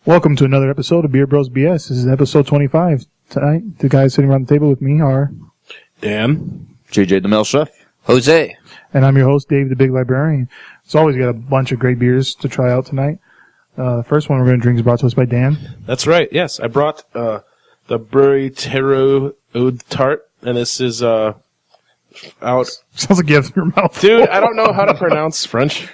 Welcome to another episode of Beer Bros BS. This is episode 25. Tonight, the guys sitting around the table with me are Dan, JJ the Mail Chef, Jose, and I'm your host, Dave the Big Librarian. As always, we got a bunch of great beers to try out tonight. The first one we're going to drink is brought to us by Dan. That's right. Yes, I brought the Bruery Terreau Eau Tart, and this is out. Sounds like you have your mouth. Dude, I don't know how to pronounce French.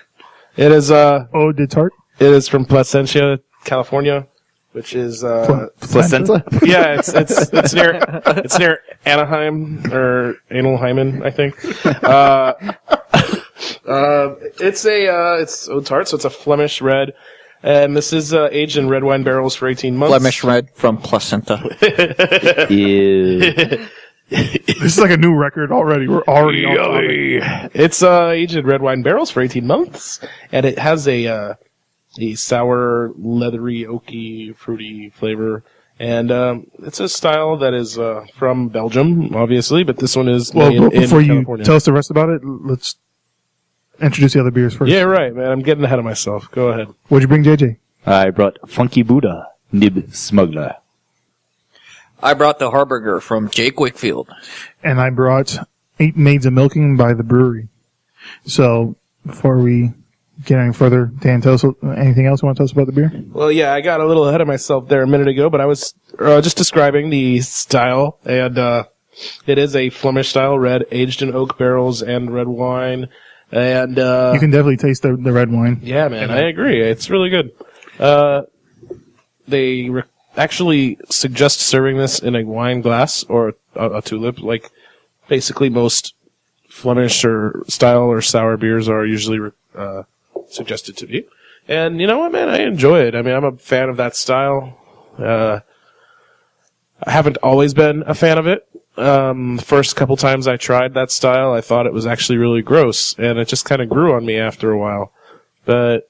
It is Eau de Tart? It is from Placentia, California, which is Placenta. Yeah, it's near Anaheim or Analheimen, I think. It's Eau Tart, so it's a Flemish red. And this is aged in red wine barrels for 18 months. Flemish red from placenta. Ew. This is like a new record already. We're already on topic. It's aged in red wine barrels for 18 months, and it has a sour, leathery, oaky, fruity flavor. And it's a style that is from Belgium, obviously, but this one is made in before you California. tell us the rest about it, let's introduce the other beers first. Yeah, right, man. I'm getting ahead of myself. Go ahead. What'd you bring, JJ? I brought Funky Buddha Nib Smuggler. I brought the Harburger from Jake Wakefield. And I brought 8 Maids of Milking by the Bruery. So, before we get any further, Dan, tell us anything else you want to tell us about the beer? Well, yeah, I got a little ahead of myself there a minute ago, but I was just describing the style, and it is a Flemish style red, aged in oak barrels and red wine. And You can definitely taste the red wine. yeah, man, I agree. It's really good. They actually suggest serving this in a wine glass or a tulip, like basically most Flemish or style or sour beers are usually suggested to be. And you know what, man? I enjoy it. I mean, I'm a fan of that style. I haven't always been a fan of it. First couple times I tried that style, I thought it was actually really gross, and it just kind of grew on me after a while. But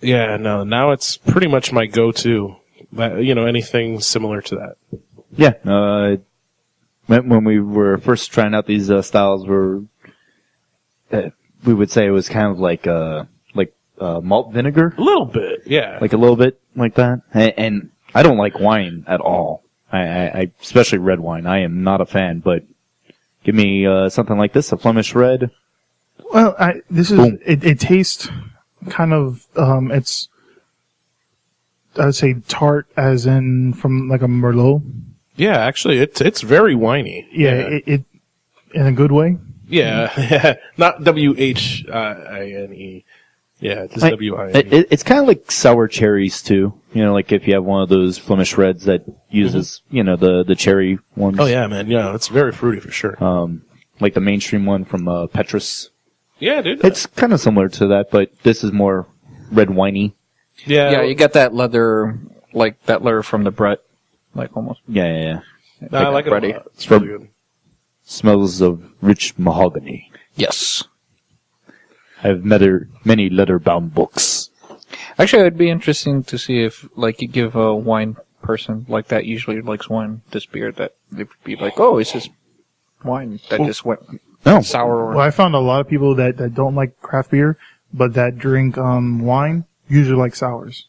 yeah, no, now it's pretty much my go-to. Anything similar to that. Yeah. When we were first trying out these styles, we would say it was kind of like malt vinegar. A little bit, yeah. Like a little bit like that. And I don't like wine at all. I especially red wine. I am not a fan, but give me something like this, a Flemish red. Well, it tastes kind of, it's, I would say tart as in from like a Merlot. Yeah, actually, it's very winey. Yeah, it in a good way. Yeah, not WHINE. Yeah, just WINE. It's kind of like sour cherries too. You know, like if you have one of those Flemish reds that uses, the cherry ones. Oh yeah, man. Yeah, it's very fruity for sure. Like the mainstream one from Petrus. Yeah, dude. It's kind of similar to that, but this is more red winey. Yeah, you got that leather, like that leather from the Brett, like almost. Yeah. No, I like it a bready. lot. It's really good. Smells of rich mahogany. Yes. I've met many leather-bound books. Actually, it would be interesting to see if, like, you give a wine person like that usually likes wine, this beer, that they'd be like, oh, it's just wine that just went sour. Well, I found a lot of people that don't like craft beer, but that drink wine usually like sours.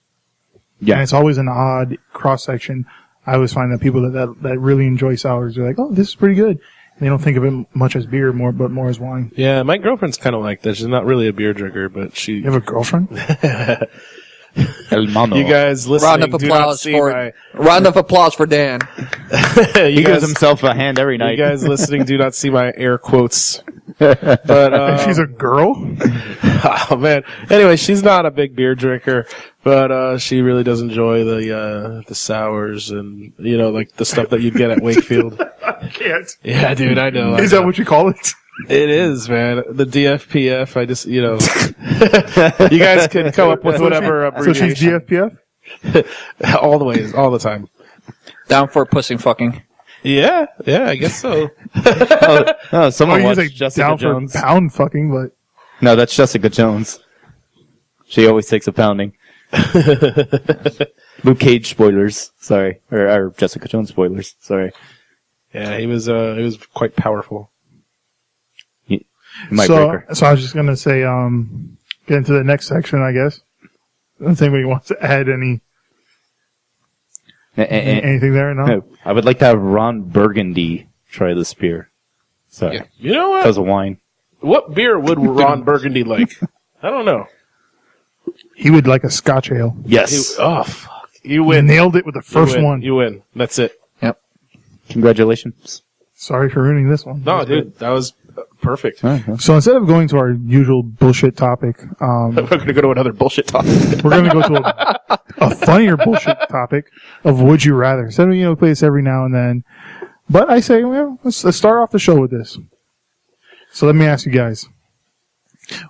Yeah. And it's always an odd cross-section. I always find that people that really enjoy sours are like, oh, this is pretty good. And they don't think of it much as beer, but more as wine. Yeah, my girlfriend's kind of like that. She's not really a beer drinker, but she... You have a girlfriend? El Mano. You guys listening Round of applause for Dan. He gives himself a hand every night. You guys listening do not see my air quotes. But She's a girl? Oh man. Anyway, she's not a big beer drinker, but she really does enjoy the sours and like the stuff that you'd get at Wakefield. I can't. Yeah, dude, I know. Is that what you call it? It is, man. The DFPF. I just, you guys can come up with whatever abbreviation. So she's DFPF? all the time. Down for pussy fucking. Yeah, I guess so. Someone you watched like Jessica down Jones. for pound fucking, but No, that's Jessica Jones. She always takes a pounding. Luke Cage spoilers. Sorry, or Jessica Jones spoilers. Sorry. Yeah, he was quite powerful. So I was just gonna say, get into the next section, I guess. Does anybody wants to add any Anything there? No? I would like to have Ron Burgundy try this beer. So, Yeah. You know what? because of wine. What beer would Ron Burgundy like? I don't know. He would like a Scotch ale. Yes. Oh, fuck. You win. Nailed it with the first you win. one. You win. That's it. Congratulations. Sorry for ruining this one. No, dude, that was perfect. So instead of going to our usual bullshit topic, We're going to go to another bullshit topic. we're going to go to a funnier bullshit topic of Would You Rather. So, we play this every now and then. But I say, well, let's start off the show with this. So let me ask you guys.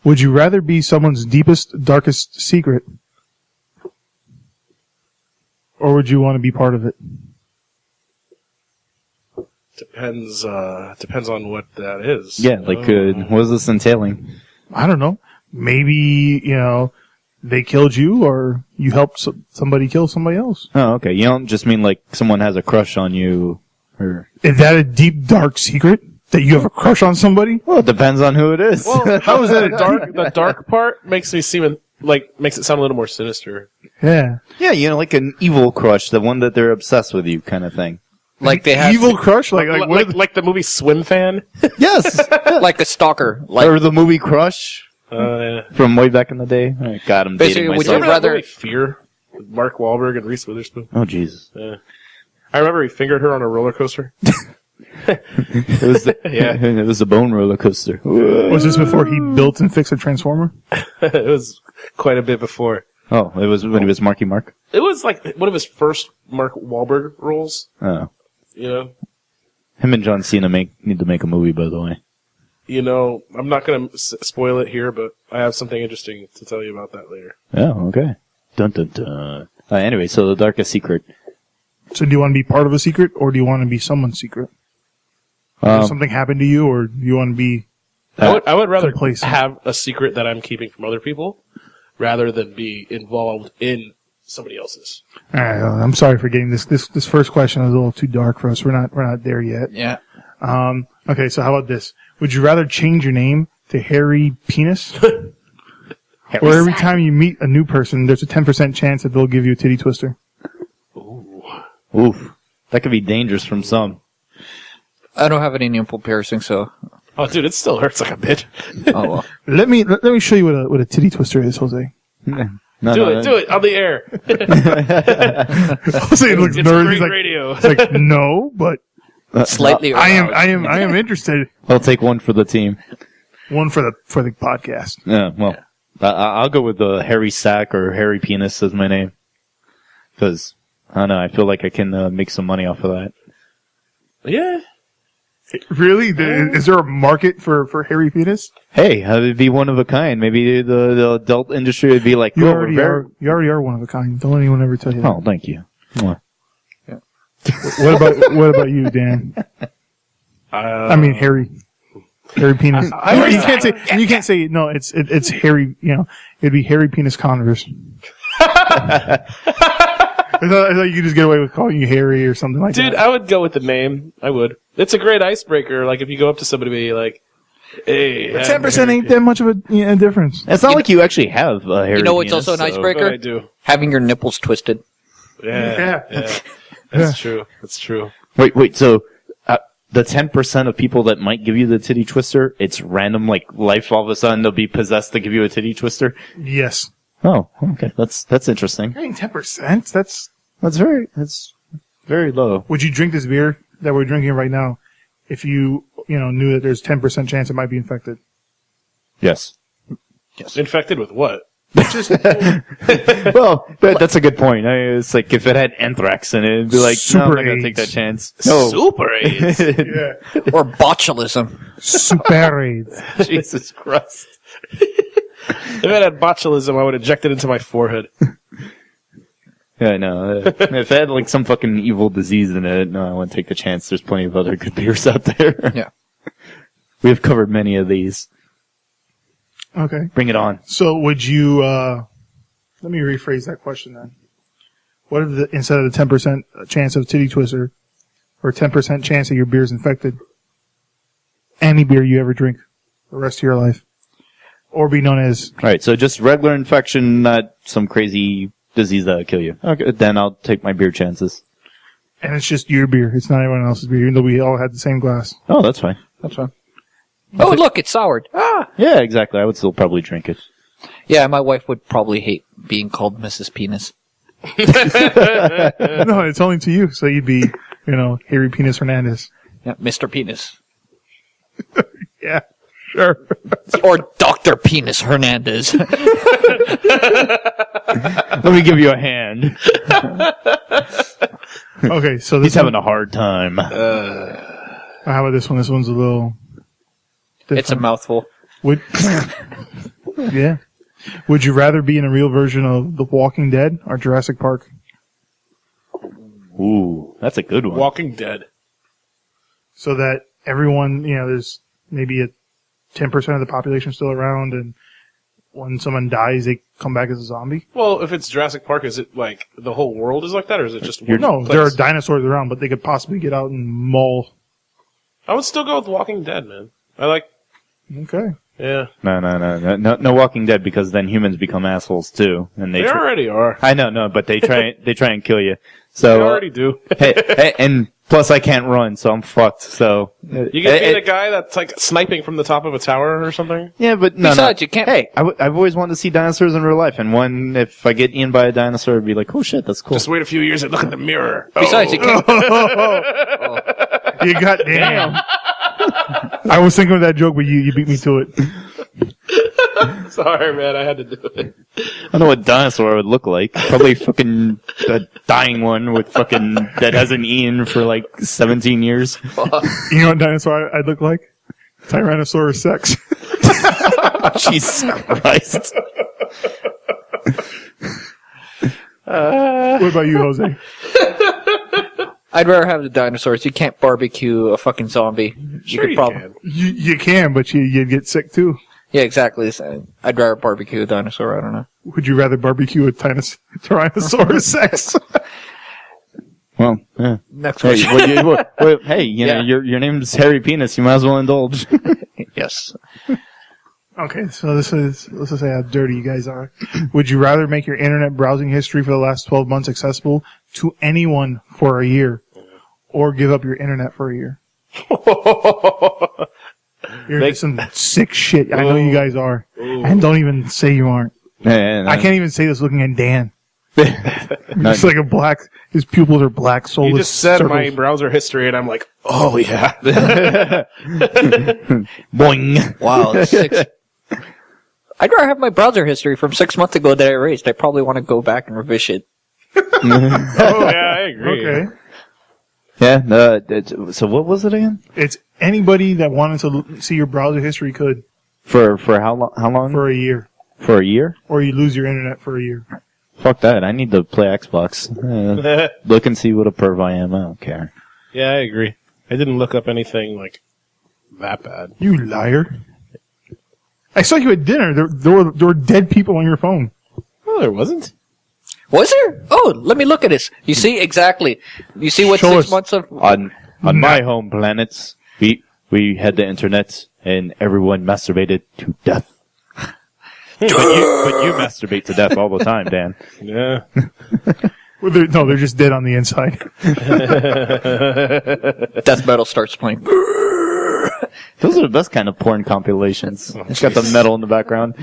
Would you rather be someone's deepest, darkest secret? Or would you want to be part of it? Depends on what that is. Yeah, like, what is this entailing? I don't know. Maybe, they killed you or you helped somebody kill somebody else. Oh, okay. You don't just mean like someone has a crush on you, or... Is that a deep, dark secret? That you have a crush on somebody? Well, it depends on who it is. Well, how is that dark? The dark part makes it sound a little more sinister. Yeah. Yeah, like an evil crush, the one that they're obsessed with you kind of thing. Like they have Evil crush? Like Like the movie Swim Fan. Yes! like a stalker. Like Or the movie Crush Yeah. from way back in the day. Oh, God, I'm Basically, dating would myself. you rather- movie Fear? With Mark Wahlberg and Reese Witherspoon. Oh, Jesus. I remember he fingered her on a roller coaster. It was it was a bone roller coaster. was this before he built and fixed a transformer? It was quite a bit before. Oh, it was when he was Marky Mark? It was like one of his first Mark Wahlberg roles. Oh. Him and John Cena need to make a movie, by the way. I'm not going to spoil it here, but I have something interesting to tell you about that later. Oh, okay. Dun dun dun. Anyway, so the darkest secret. So do you want to be part of a secret or do you want to be someone's secret? Does something happen to you or do you want to be... I would rather complacent. have a secret that I'm keeping from other people rather than be involved in somebody else's. All right, I'm sorry for getting this first question is a little too dark for us. We're not there yet. yeah. Okay, so how about this? Would you rather change your name to Harry Penis? Or every time you meet a new person, there's a 10% chance that they'll give you a titty twister? Oof. That could be dangerous from some. I don't have any nipple piercing, so Oh, dude, it still hurts like a bitch. oh well. Let me show you what a titty twister is, Jose. Do it on the air. Jose looks It's nervous. great radio. He's like, no, but Slightly. I aroused. am interested. I'll take one for the team. One for the podcast. Yeah, well, I'll go with the Harry Sack or Harry Penis as my name. Because, I don't know, I feel like I can make some money off of that. Yeah. Really? Is there a market for hairy penis? Hey, I would be one of a kind. Maybe the adult industry would be like, You oh, already are one of a kind. Don't let anyone ever tell you that. Oh, thank you. Mwah. What about you, Dan? I mean, hairy penis. You can't say no. It's hairy. It'd be hairy penis Converse. I thought you could just get away with calling you Harry or something like that. Dude, I would go with the name. I would. It's a great icebreaker. Like, if you go up to somebody and be like, hey. 10% ain't that much of a difference. It's not like you actually have a hairy You know what's penis, also an so- icebreaker? But I do. Having your nipples twisted. Yeah. That's true. That's true. Wait, so the 10% of people that might give you the titty twister, it's random, like life all of a sudden they'll be possessed to give you a titty twister? Yes. Oh, okay. That's interesting. I mean, 10%. That's That's very low. Would you drink this beer that we're drinking right now if you knew that there's 10% chance it might be infected? Yes. Infected with what? Just Well, that's a good point. It's like if it had anthrax in it, it'd be like, no, I'm not going to take that chance. No. Super AIDS. yeah. Or botulism. Super AIDS. Jesus Christ. If I had botulism, I would inject it into my forehead. Yeah, I know. If it had like some fucking evil disease in it, no, I wouldn't take the chance. There's plenty of other good beers out there. Yeah. We have covered many of these. Okay. Bring it on. So would you, let me rephrase that question then. What if instead of the 10% chance of titty twister or 10% chance that your beer's infected, any beer you ever drink the rest of your life? Or be known as... All right, so just regular infection, not some crazy disease that would kill you. Okay, then I'll take my beer chances. And it's just your beer. It's not anyone else's beer, even though we all had the same glass. Oh, that's fine. That's fine. Oh, look, it's soured. Ah! Yeah, exactly. I would still probably drink it. Yeah, my wife would probably hate being called Mrs. Penis. No, it's only to you, so you'd be, Harry Penis Hernandez. Yeah, Mr. Penis. Yeah, sure. Or Dr. Penis Hernandez. Let me give you a hand. Okay, so this He's having a hard time. how about this one? This one's a little different. It's a mouthful. Yeah. Would you rather be in a real version of The Walking Dead or Jurassic Park? Ooh, that's a good one. Walking Dead. So that everyone, there's maybe a 10% of the population still around, and when someone dies, they come back as a zombie? Well, if it's Jurassic Park, is it like the whole world is like that, or is it just one No, place? there are dinosaurs around, but they could possibly get out and maul. I would still go with Walking Dead, man. I like. Okay. Yeah. No Walking Dead, because then humans become assholes too, and They already are. I know, but they try and kill you. They So already do. hey, and plus I can't run, so I'm fucked. So You can be the guy that's like sniping from the top of a tower or something. yeah, but no. Besides, you can't. Hey, I've always wanted to see dinosaurs in real life, and if I get eaten by a dinosaur, I'd be like, oh shit, that's cool. Just wait a few years and look in the mirror. Besides, you can't. You got damn. I was thinking of that joke, but you beat me to it. Sorry, man. I had to do it. I know what dinosaur would look like. Probably fucking a dying one with fucking that hasn't eaten for like 17 years. You know what dinosaur I'd look like? Tyrannosaurus Rex. Jesus Christ. What about you, Jose? I'd rather have the dinosaurs. You can't barbecue a fucking zombie. Sure, you can. You can, but you'd get sick too. Yeah, exactly. So I'd rather barbecue a dinosaur. I don't know. Would you rather barbecue a Tyrannosaurus Rex? Well, yeah. Next Hey, question. hey, Yeah. your name's Harry Penis. You might as well indulge. Yes. Okay, so let's just say how dirty you guys are. Would you rather make your internet browsing history for the last 12 months accessible to anyone for a year, or give up your internet for a year? You're into some sick shit. I know you guys are. And don't even say you aren't. I can't even say this looking at Dan. It's like his pupils are black, soulless You just said circles. my browser history, and I'm like, oh yeah. Boing. Wow. 6. I'd rather have my browser history from 6 months ago that I erased. I probably want to go back and revision it. Oh yeah, I agree. Okay. Yeah. So what was it again? It's anybody that wanted to see your browser history could For how long? How long? for a year. For a year? Or you lose your internet for a year. Fuck that. I need to play Xbox. Look and see what a perv I am. I don't care. Yeah, I agree. I didn't look up anything like that bad. You liar. I saw you at dinner. There were dead people on your phone. Oh, there wasn't. Was there? Oh, let me look at this. You see exactly. You see what Show 6 us. months of. On my home planets, we had the internet and everyone masturbated to death. but you masturbate to death all the time, Dan. Yeah. Well, they're just dead on the inside. Death metal starts playing. Those are the best kind of porn compilations. It's got the metal in the background.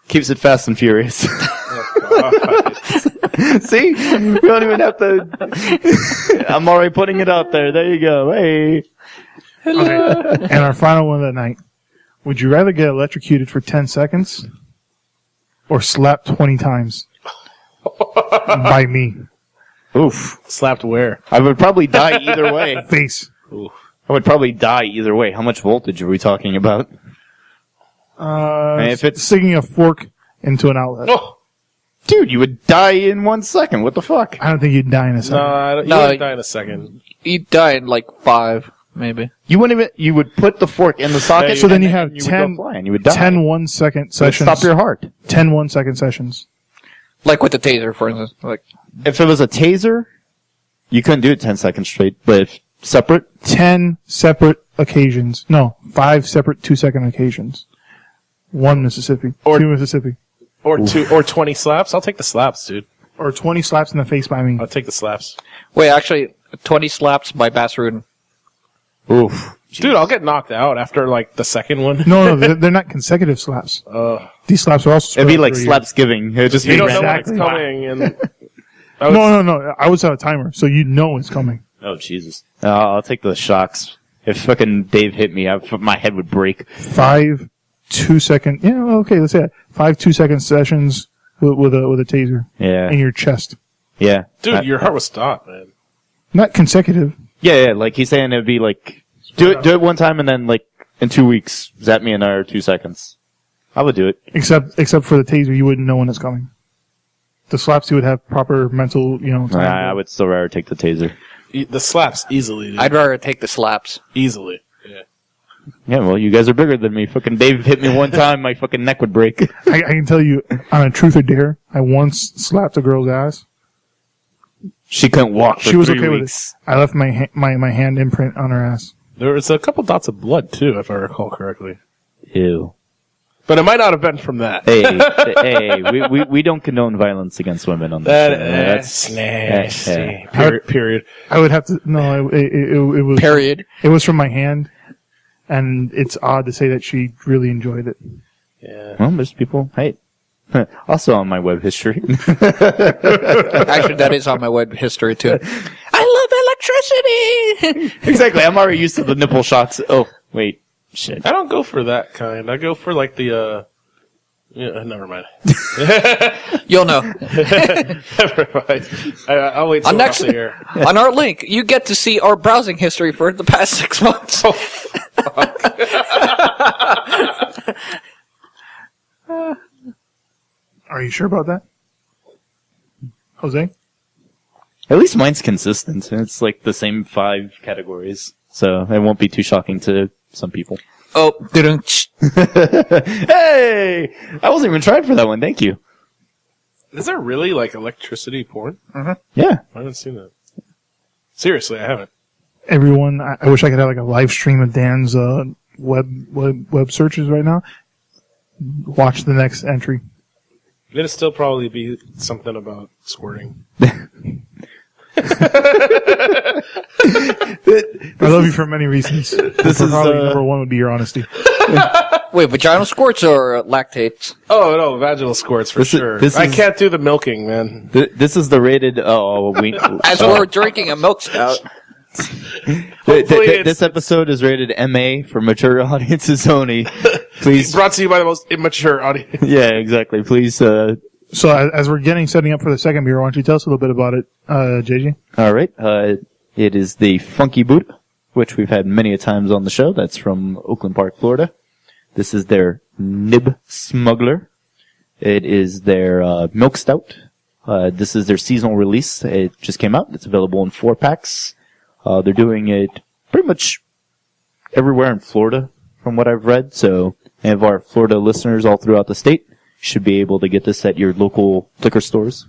Keeps it fast and furious. See? We don't even have to... I'm already putting it out there. There you go. Hey. Okay. And our final one of the night. Would you rather get electrocuted for 10 seconds or slapped 20 times by me? Oof. Slapped where? I would probably die either way. Face. Ooh. I would probably die either way. How much voltage are we talking about? If it's- sticking a fork into an outlet. Oh. Dude, you would die in 1 second. What the fuck? I don't think you'd die in a second. No, I don't, you No, wouldn't die in a second. You die in like 5, maybe. You wouldn't even, you would put the fork in the socket. So then and you have would 10 go flying. You would die. 10 1-second It would sessions. stop your heart. 10 1-second sessions. Like with the taser, for instance. Like, If it was a taser, you couldn't do it 10 seconds straight. But if separate, 10 separate occasions. No, 5 separate 2-second occasions. 1 Mississippi. Or- 2 Mississippi. Or 20 slaps. I'll take the slaps, dude. Or 20 slaps in the face by me. I'll take the slaps. wait, actually, 20 slaps by Bassruden. Oof. Dude, I'll get knocked out after like the second one. No, they're not consecutive slaps. These slaps are also spread It'd be out like through a year. slapsgiving. It'd just You be don't know when random. it's coming, and No. I always have a timer, so you know it's coming. Oh, Jesus. I'll take the shocks. If fucking Dave hit me, my head would break. 5 2-second. Yeah, okay, let's say that. 5 2-second sessions with a taser Yeah. in your chest. Yeah. dude, your heart was stopped, man. Not consecutive. Yeah, like he's saying it'd be like, do it one time and then like in 2 weeks, zap me another 2 seconds. I would do it. Except for the taser, you wouldn't know when it's coming. The slaps, you would have proper mental, time. I would still rather take the taser. The slaps easily, dude. I'd rather take the slaps. Easily. Yeah. Yeah, well, you guys are bigger than me. Fucking Dave hit me one time, my fucking neck would break. I can tell you, on a truth or dare, I once slapped a girl's ass. She couldn't walk for She was 3 okay weeks. with it. I left my hand imprint on her ass. There was a couple dots of blood, too, if I recall correctly. Ew. But it might not have been from that. Hey, we don't condone violence against women on this show. That's nasty. Yeah. Period. I would have to. No, it was. Period. It was from my hand, and it's odd to say that she really enjoyed it. Yeah. Well, there's people. Hey, also on my web history. Actually, that is on my web history, too. I love electricity! Exactly. I'm already used to the nipple shocks. Oh, wait. Shit. I don't go for that kind. I go for like the, yeah, never mind. You'll know. Never mind. I'll wait till next- after here. On our link, you get to see our browsing history for the past 6 months. Are you sure about that, Jose? At least mine's consistent. It's like the same 5 categories. So it won't be too shocking to some people. Oh, didn't. Hey! I wasn't even trying for that one. Thank you. Is there really like electricity porn? Yeah. I haven't seen that. Seriously, I haven't. Everyone, I wish I could have like a live stream of Dan's web searches right now. Watch the next entry. It'd still probably be something about squirting. I love you for many reasons. This is probably number one would be your honesty. Wait, vaginal squirts or lactates? Oh, no, vaginal squirts for sure. I can't do the milking, man. This is the rated. As we're drinking a milk stout. This episode is rated MA for mature audiences only. Please. Brought to you by the most immature audience. Yeah, exactly. Please. So as we're setting up for the second beer, why don't you tell us a little bit about it, JJ? All right. It is the Funky Boot, which we've had many a times on the show. That's from Oakland Park, Florida. This is their Nib Smuggler. It is their Milk Stout. This is their seasonal release. It just came out. It's available in 4-packs. They're doing it pretty much everywhere in Florida, from what I've read. So any of our Florida listeners all throughout the state should be able to get this at your local liquor stores.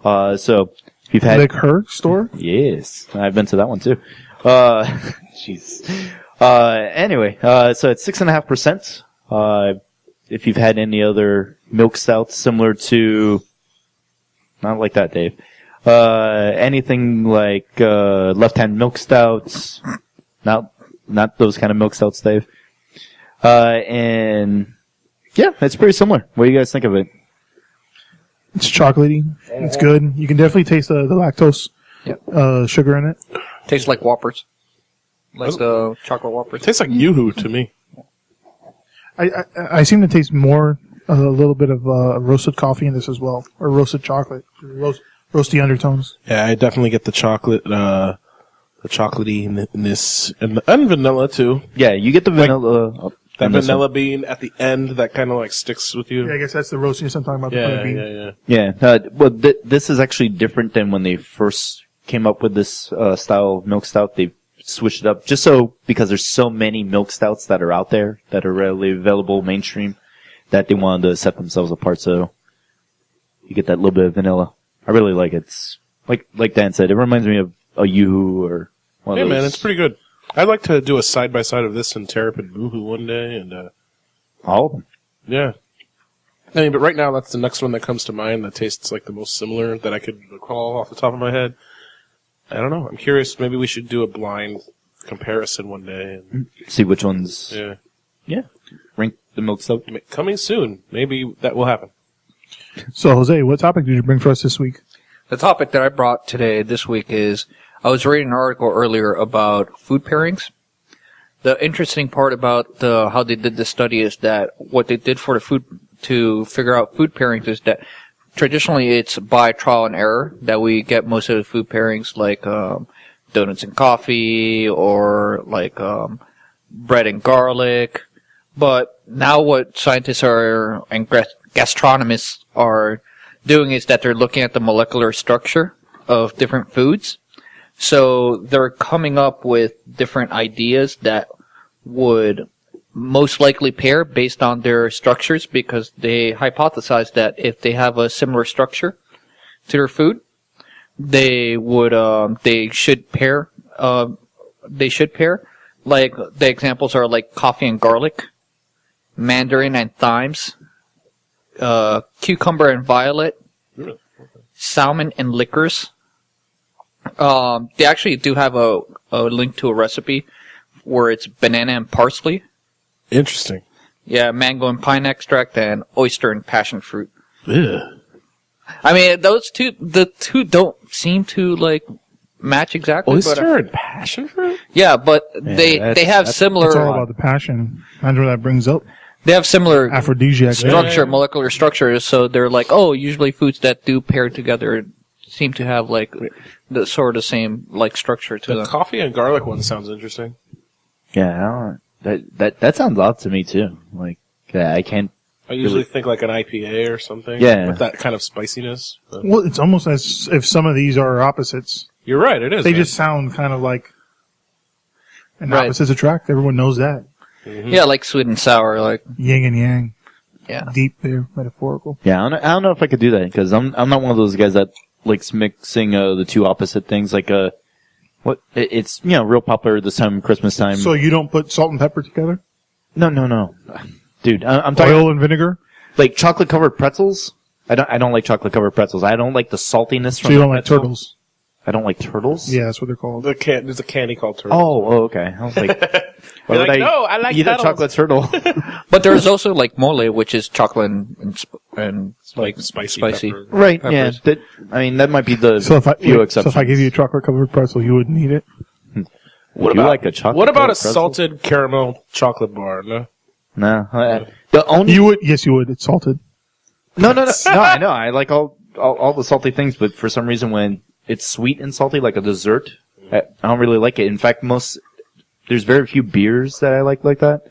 So if you've had Liquor store? Yes, I've been to that one too. Jeez. Anyway, so it's 6.5%. If you've had any other milk stouts similar to, not like that, Dave. Anything like Left Hand Milk Stouts, not those kind of milk stouts, Dave. And yeah, it's pretty similar. What do you guys think of it? It's chocolatey. It's good. You can definitely taste the lactose sugar in it. Tastes like Whoppers. Like the chocolate Whoppers. It tastes like Yoo-hoo to me. I seem to taste more a little bit of roasted coffee in this as well, or roasted chocolate, roasty undertones. Yeah, I definitely get the chocolate, the chocolatey in this, and vanilla too. Yeah, you get the vanilla. That vanilla bean at the end that kind of like sticks with you. Yeah, I guess that's the roastiness I'm talking about. Yeah, the bean. yeah. Yeah. Well, this is actually different than when they first came up with this style of milk stout. They switched it up just so because there's so many milk stouts that are out there that are readily available mainstream that they wanted to set themselves apart. So you get that little bit of vanilla. I really like it. It's like Dan said, it reminds me of a Yoo-hoo or one of those. Man, it's pretty good. I'd like to do a side by side of this and Terrapin Boohoo one day, and all of them. Yeah. I mean, but right now that's the next one that comes to mind that tastes like the most similar that I could recall off the top of my head. I don't know. I'm curious. Maybe we should do a blind comparison one day. And, See which ones. yeah. Rank the milk stout. Coming soon. Maybe that will happen. So, Jose, what topic did you bring for us this week? The topic that I brought this week is, I was reading an article earlier about food pairings. The interesting part about how they did this study is that what they did for the food to figure out food pairings is that traditionally it's by trial and error that we get most of the food pairings, like donuts and coffee, or like bread and garlic. But now what scientists and gastronomists are doing is that they're looking at the molecular structure of different foods. So they're coming up with different ideas that would most likely pair based on their structures, because they hypothesize that if they have a similar structure to their food, they should pair. Like, the examples are like coffee and garlic, mandarin and thymes, cucumber and violet, salmon and licorice. They actually do have a link to a recipe where it's banana and parsley. Interesting. Yeah, mango and pine extract, and oyster and passion fruit. Ew. I mean, the two don't seem to, like, match exactly. Oyster and passion fruit? Yeah, but they have similar. It's all about the passion. Imagine what that brings up. They have similar Aphrodisiac. structure, molecular structures. So they're like, usually foods that do pair together seem to have like the sort of same like structure to The them. coffee and garlic one sounds interesting. Yeah, that sounds odd to me too. Like, I can't. I usually think like an IPA or something. Yeah. With that kind of spiciness. But Well, it's almost as if some of these are opposites. you're right, it is. They man. just sound kind of like, and Right. opposites attract. Everyone knows that. Yeah, like sweet and sour, like Yin and yang. yeah. Deep there, metaphorical. Yeah, I don't know if I could do that, because I'm not one of those guys that likes mixing the two opposite things. Like it's real popular this time, Christmas time. So you don't put salt and pepper together? No, dude. I'm talking Oil and vinegar? like chocolate covered pretzels. I don't like chocolate covered pretzels. I don't like the saltiness So from. you the don't like pretzel. turtles? I don't like turtles. Yeah, that's what they're called. There's a candy called turtle. Oh, okay. I was like, why You're would like, no, I like eat a turtles. chocolate turtle? But there's also like mole, which is chocolate and like spicy. Pepper. Right. peppers. Yeah. That might be the So if I exceptions. give you a chocolate covered pretzel, you wouldn't eat it? Would you like a chocolate? What about a pretzel? salted caramel chocolate bar? No? No. The only You would. Yes, you would. It's salted. no. No, I know. I like all the salty things, but for some reason, when it's sweet and salty, like a dessert, I don't really like it. In fact, there's very few beers that I like that.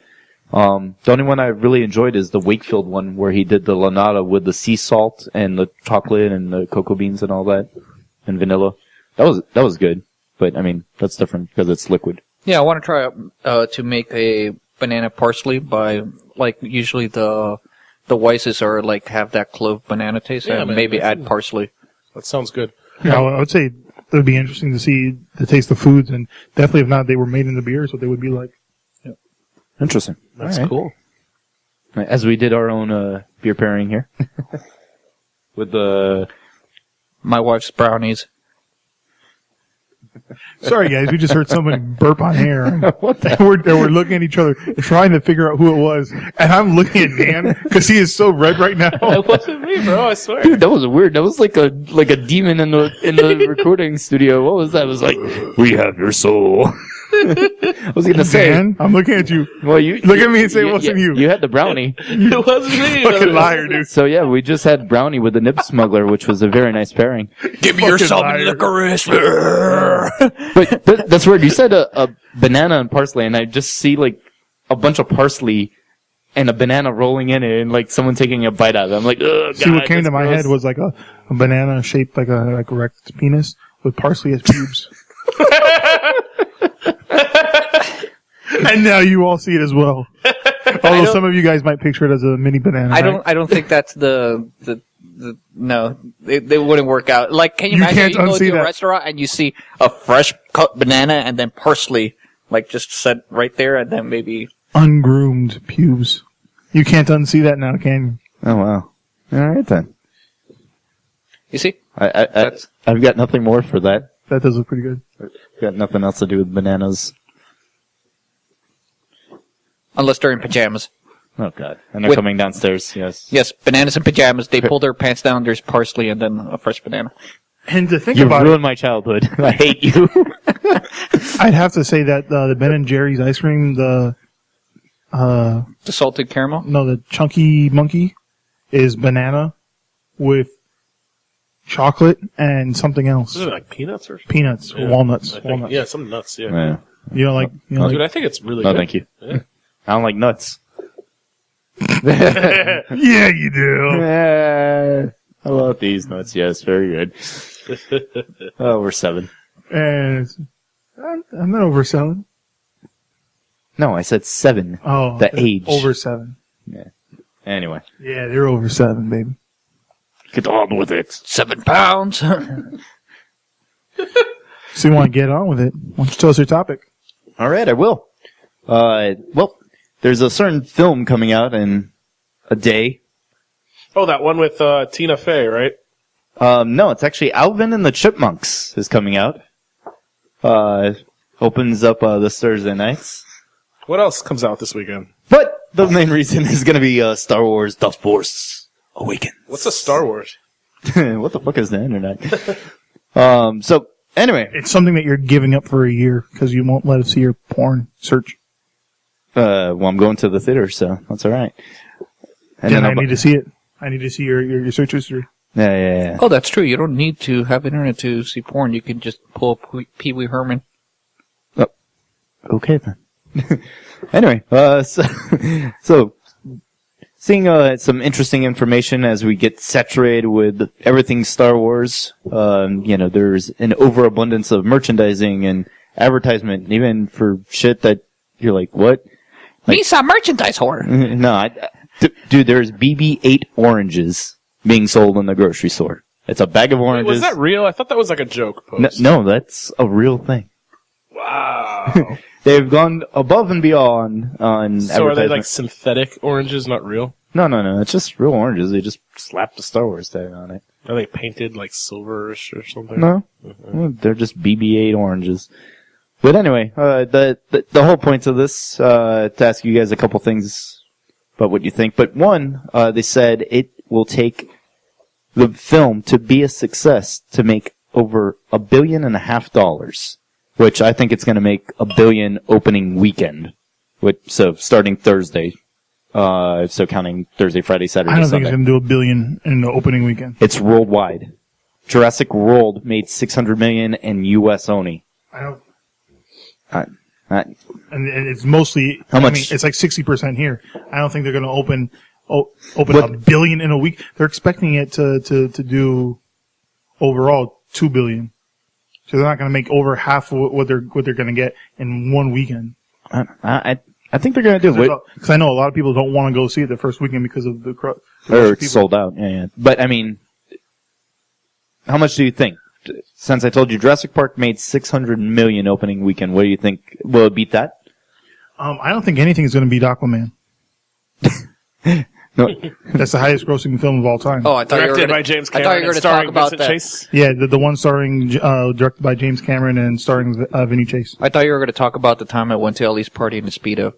The only one I really enjoyed is the Wakefield one, where he did the Lanata with the sea salt and the chocolate and the cocoa beans and all that, and vanilla. That was good, but I mean that's different because it's liquid. Yeah, I want to try to make a banana parsley by like usually the Weisses are like have that clove banana taste, Yeah, and man, maybe that's- add parsley. That sounds good. Yeah, I would say it would be interesting to see the taste of foods, and definitely if not, they were made in the beers, what they would be like. Interesting. That's All right. cool. As we did our own beer pairing here with the. My wife's brownies. Sorry, guys, we just heard somebody burp on air. And we're looking at each other, trying to figure out who it was, and I'm looking at Dan because he is so red right now. That wasn't me, bro. I swear. Dude, that was weird. That was like a demon in the recording studio. What was that? It was like, we have your soul. I was gonna say, Dan, I'm looking at you. well, you Look at me and say it wasn't you. You had the brownie. It wasn't me. Fucking liar, dude. So yeah, we just had brownie with the nib smuggler, which was a very nice pairing. Give me Fucking your salt liar. and licorice. But that's weird. You said a banana and parsley, and I just see like a bunch of parsley and a banana rolling in it, and like someone taking a bite out of it. I'm like, ugh. See, what came to my head was like a banana shaped like a erect penis with parsley as pubes. And now you all see it as well. Although some of you guys might picture it as a mini banana. I right? don't think that's the no. They wouldn't work out. Like, can you You imagine can't you go unsee to a that. restaurant and you see a fresh cut banana and then parsley, like just set right there, and then maybe Ungroomed pubes. You can't unsee that now, can Oh wow. All right then. you see. I've got nothing more for that. That does look pretty good. Got nothing else to do with bananas. Unless they're in pajamas. Oh, God. And they're coming downstairs, yes. Yes, bananas in pajamas. They pull their pants down, there's parsley, and then a fresh banana. And to think You've about ruined my childhood. I hate you. I'd have to say that the Ben & Jerry's ice cream, the salted caramel? No, the Chunky Monkey is banana with chocolate and something else. Is it like peanuts or something? Peanuts, Yeah, walnuts. I think- Walnuts. Yeah, some nuts, yeah. Yeah. You know, like, Dude, I think it's really No, good. thank you. Yeah. I don't like nuts. yeah, you do. I love these nuts. Yes, very good. Oh, we're 7. And I'm not over 7. No, I said 7. Oh, The age. over 7. Anyway, Yeah, they're over 7, baby. get on with it. 7 pounds. So you want to get on with it? Why don't you tell us your topic? All right, I will. Well, there's a certain film coming out in a day. Oh, that one with Tina Fey, right? No, it's actually Alvin and the Chipmunks is coming out. Opens up this Thursday nights. What else comes out this weekend? But the main reason is going to be Star Wars: The Force Awakens. What's a Star Wars? What the fuck is the internet? So anyway, It's something that you're giving up for a year because you won't let us see your porn search. well, I'm going to the theater, so that's all right. And Then I I'll- need to see it. I need to see your search history. Yeah. Oh, that's true. You don't need to have internet to see porn. You can just pull up Pee Wee Herman. Okay then. Anyway, so seeing some interesting information as we get saturated with everything Star Wars. There's an overabundance of merchandising and advertisement, even for shit that you're like, what? Me some merchandise whore. No, dude, there's BB-8 oranges being sold in the grocery store. It's a bag of Wait, oranges. was that real? I thought that was like a joke post. No, that's a real thing. Wow. They've gone above and beyond on So are they like advertisement. synthetic oranges, not real? No. It's just real oranges. They just slapped the Star Wars tag on it. Are they painted like silverish or something? No, Well, they're just BB-8 oranges. But anyway, the whole point of this to ask you guys a couple things about what you think. But one, they said it will take the film to be a success to make over $1.5 billion, which I think it's going to make $1 billion opening weekend. So starting Thursday, so counting Thursday, Friday, Saturday, I don't think Sunday. it's going to do $1 billion in the opening weekend. It's worldwide. Jurassic World made $600 million in U.S. only. I don't. Uh, And it's mostly. How much- I mean, it's like 60% here. I don't think they're going to open $1 billion in a week. They're expecting it to do overall $2 billion. So they're not going to make over half of what they're going to get in one weekend. I think they're going to do it. Because I know a lot of people don't want to go see it the first weekend because of the crowd. Or it's sold out. Yeah. But I mean, how much do you think? Since I told you Jurassic Park made $600 million opening weekend, what do you think? Will it beat that? I don't think anything is going to beat Aquaman. No. That's the highest grossing film of all time. Oh, I thought Directed you were by gonna, James I thought Cameron you were and going to talk starring about Vincent that. Chase. Yeah, the one starring, directed by James Cameron and starring Vinny Chase. I thought you were going to talk about the time I went to Ellie's party in the Speedo.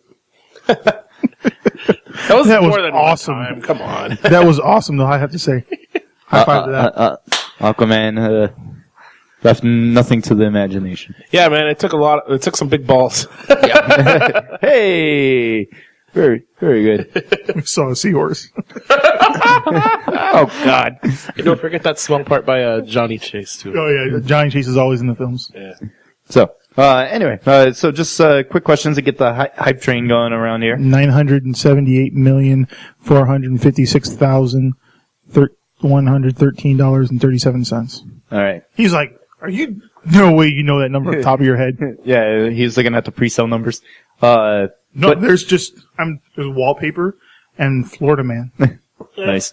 That was That was more than awesome. one time. Come on. That was awesome, though, I have to say. High five to that. Aquaman left nothing to the imagination. Yeah, man, it took some big balls. Hey! Very, very good. We saw a seahorse. Oh, God. And don't forget that small part by Johnny Chase, too. Oh, yeah. Johnny Chase is always in the films. Yeah. So, anyway, so just quick questions to get the hype train going around here. $978,456,113.37. All right. He's like, no way you know that number off the top of your head. Yeah, he's looking at the pre-sale numbers. No, But- there's wallpaper and Florida Man. Nice.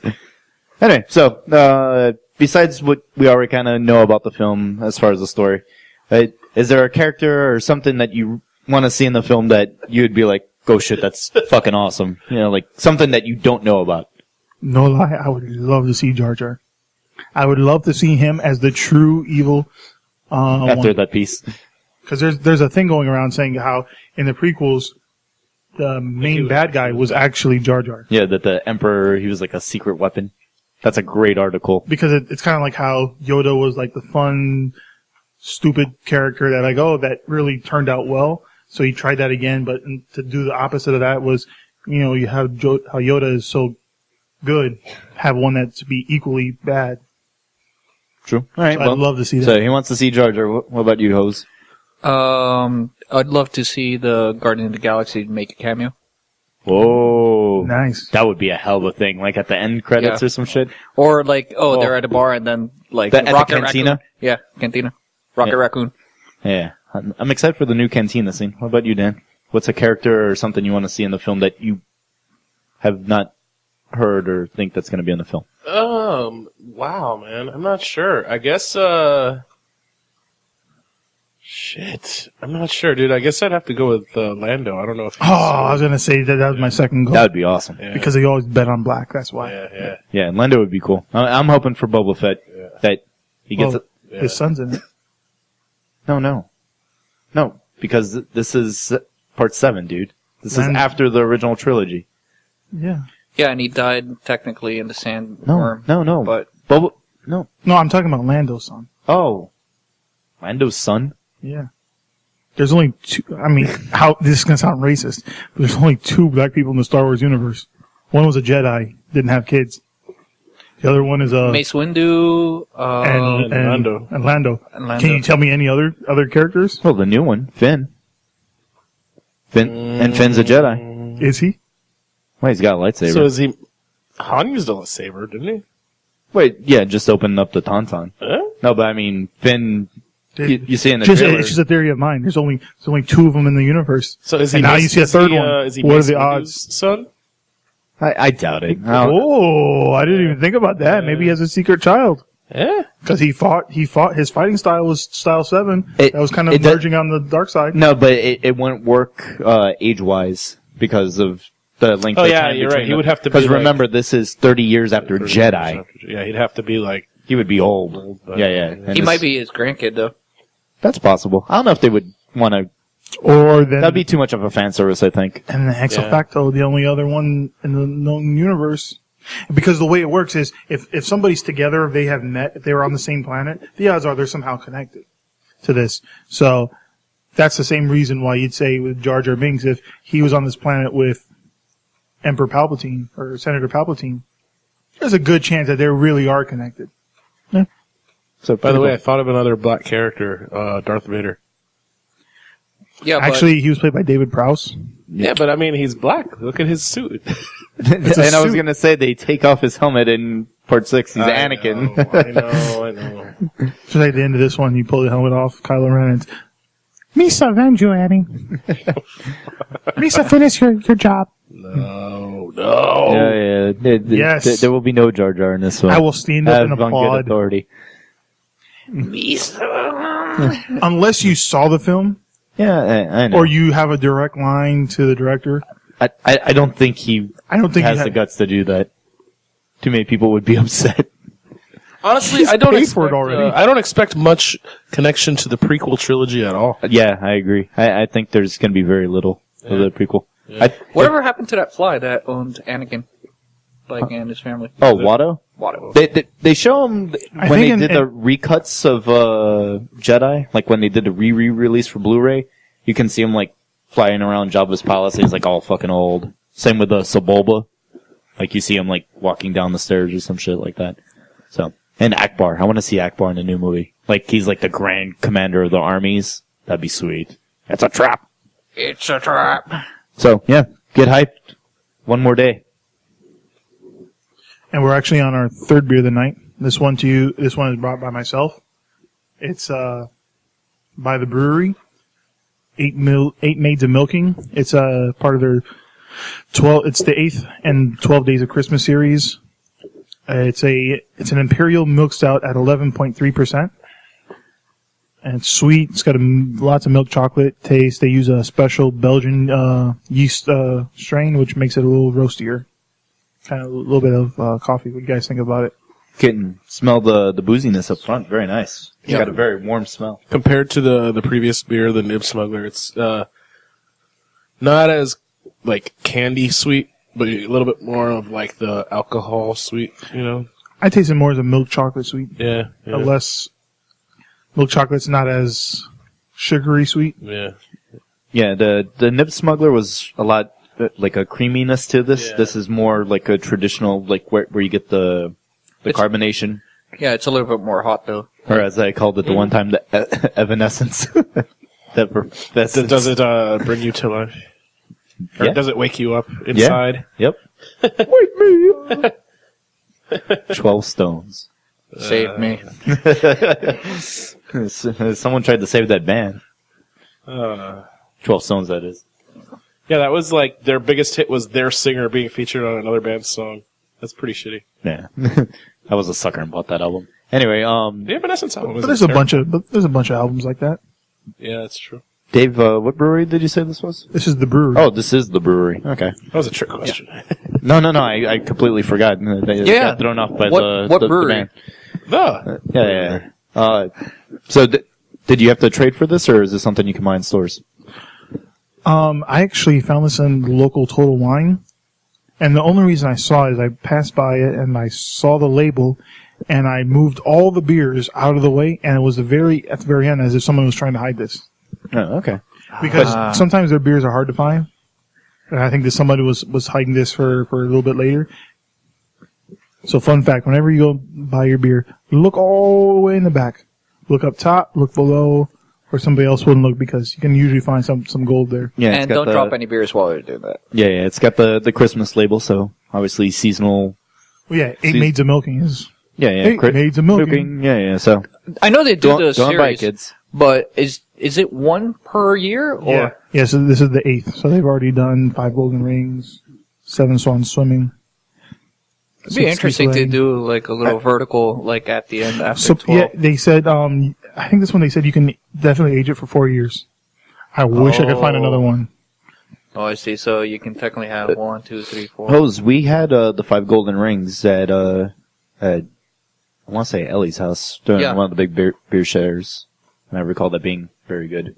Anyway, so besides what we already kind of know about the film as far as the story, is there a character or something that you want to see in the film that you would be like, "Oh shit, that's fucking awesome"? You know, like something that you don't know about. No lie, I would love to see Jar Jar. I would love to see him as the true evil After that piece. Because there's a thing going around saying how in the prequels the main bad guy was actually Jar Jar. Yeah, that the Emperor, he was like a secret weapon. That's a great article. Because it's kind of like how Yoda was like the fun, stupid character that that really turned out well. So he tried that again, but to do the opposite of that was, you have how Yoda is so good, have one that's be equally bad. True. All right. So I'd love to see that. So he wants to see Jar Jar. What about you, Hose? I'd love to see the Guardian of the Galaxy make a cameo. Whoa. Nice. That would be a hell of a thing. Like at the end credits or some shit. Or like, they're at a bar and then like At the Rocket cantina? Raccoon. Yeah, cantina. Rocket Raccoon. Yeah. I'm excited for the new cantina scene. What about you, Dan? What's a character or something you want to see in the film that you have not heard or think that's going to be in the film? Wow, man. I'm not sure. I guess, shit. I'm not sure, dude. I guess I'd have to go with Lando. I don't know if I was going to say that was my second goal. That would be awesome. Yeah. Because they always bet on black, that's why. Yeah. Yeah, and Lando would be cool. I'm hoping for Boba Fett that he gets it. His son's in it. No, because this is part 7, dude. This is after the original trilogy. Yeah. Yeah, and he died technically in the sandworm. No. But Boba, no. No, I'm talking about Lando's son. Oh. Lando's son? Yeah. There's only 2, I mean, this is going to sound racist, but there's only 2 black people in the Star Wars universe. One was a Jedi, didn't have kids. The other one is Mace Windu, and Lando. And Lando. And Lando. Can you tell me any other characters? Well, the new one, Finn. And Finn's a Jedi. Is he? Well, he's got a lightsaber. So is he... Han used a saber, didn't he? Wait, yeah, just open up the Tauntaun. No, but I mean, Finn... You see in the trailer. It's just a theory of mine. There's only 2 of them in the universe. So is he... And now you see a third one. Is he What are Mace the Windu's odds? son? I doubt it. Oh, I didn't even think about that. Maybe he has a secret child. Yeah. Because he fought, his fighting style was style 7. That was kind of merging on the dark side. No, but it wouldn't work age-wise because of the length of time. You're right. He would have to be because remember, this is 30 years after Jedi. Yeah, he'd have to be like... He would be old. Yeah. And he might be his grandkid, though. That's possible. I don't know if they would want to... Or then... That'd be too much of a fan service, I think. And the Ex Facto, the only other one in the known universe. Because the way it works is, if somebody's together, if they have met, if they were on the same planet, the odds are they're somehow connected to this. So, that's the same reason why you'd say with Jar Jar Binks, if he was on this planet with Emperor Palpatine, or Senator Palpatine, there's a good chance that they really are connected. Yeah. So, by the way, I thought of another black character, Darth Vader. Yeah, actually, he was played by David Prowse. Yeah, but I mean, he's black. Look at his suit. And I was going to say, they take off his helmet in part 6. He's Anakin. I know. Just like at the end of this one, you pull the helmet off, Kylo Ren, and it's, Misa, avenge you, Annie. Misa, finish your job. No. Yeah. Yes. There will be no Jar Jar in this one. I will stand up and Have on good applaud. authority. Unless you saw the film, Yeah, I know. or you have a direct line to the director. I don't think he has the guts to do that. Too many people would be upset. Honestly, He's I don't paid expect for it already. I don't expect much connection to the prequel trilogy at all. Yeah, I agree. I think there's going to be very little of the prequel. Yeah. whatever happened to that fly that owned Anakin, like, and his family? Oh, Watto? Watto. They show him when they did the recuts of Jedi, like when they did the re-release for Blu-ray. You can see him like flying around Jabba's palace. He's like all fucking old. Same with the Sebulba. Like you see him like walking down the stairs or some shit like that. So, and Akbar. I want to see Akbar in a new movie. Like he's like the grand commander of the armies. That'd be sweet. It's a trap. It's a trap. So yeah, get hyped. One more day. And we're actually on our 3rd beer of the night. This one is brought by myself. It's by the Bruery. 8 Maids of Milking. It's part of their 12. It's the 8th and 12 Days of Christmas series. It's an imperial milk stout at 11.3%. And it's sweet. It's got lots of milk chocolate taste. They use a special Belgian yeast strain, which makes it a little roastier. Kind of a little bit of coffee. What do you guys think about it? Can smell the booziness up front. Very nice. It's got a very warm smell. Compared to the previous beer, the Nib Smuggler, it's not as like candy sweet, but a little bit more of like the alcohol sweet, you know? I taste it more as a milk chocolate sweet. Yeah. A less milk chocolate's not as sugary sweet. Yeah. Yeah, the Nib Smuggler was a lot like a creaminess to this. Yeah. This is more like a traditional, like where you get the carbonation. Yeah, it's a little bit more hot though. Or as I called it the one time, the evanescence. Does it bring you to life? Or Yeah. does it wake you up inside? Yep. Wake me up. 12 stones. Save me. Someone tried to save that band. 12 stones, that is. Yeah, that was like their biggest hit was their singer being featured on another band's song. That's pretty shitty. Yeah. I was a sucker and bought that album. Anyway, The Evanescence album was But there's a bunch of albums like that. Yeah, that's true. Dave, what brewery did you say this was? This is the Bruery. Oh, this is the brewery. Okay. That was a trick question. No, I completely forgot. I got thrown off by What the brewery? band. Yeah. So did you have to trade for this, or is this something you can buy in stores? I actually found this in local Total Wine, and the only reason I saw it is I passed by it and I saw the label, and I moved all the beers out of the way, and it was at the very end as if someone was trying to hide this. Oh, okay. Because sometimes their beers are hard to find, and I think that somebody was hiding this for a little bit later. So fun fact, whenever you go buy your beer, look all the way in the back. Look up top, look below, or somebody else wouldn't look, because you can usually find some gold there. Yeah, And don't drop any beers while you're doing that. Yeah, it's got the Christmas label, so obviously seasonal. Well, yeah, 8 Maids of Milking is... Yeah. 8 Maids of Milking. Yeah, so. I know they do the Don't buy it, series, kids. but is it one per year or? Yeah, so this is the 8th. So they've already done 5 Golden Rings, 7 Swans Swimming. It'd be interesting to do like a little vertical, like at the end after 12. Yeah, they said, I think this one they said you can definitely age it for 4 years. I wish I could find another one. Oh, I see. So you can technically have 1, 2, 3, 4. Hose, we had the 5 Golden Rings at I want to say Ellie's house during one of the big beer shares. And I recall that being very good.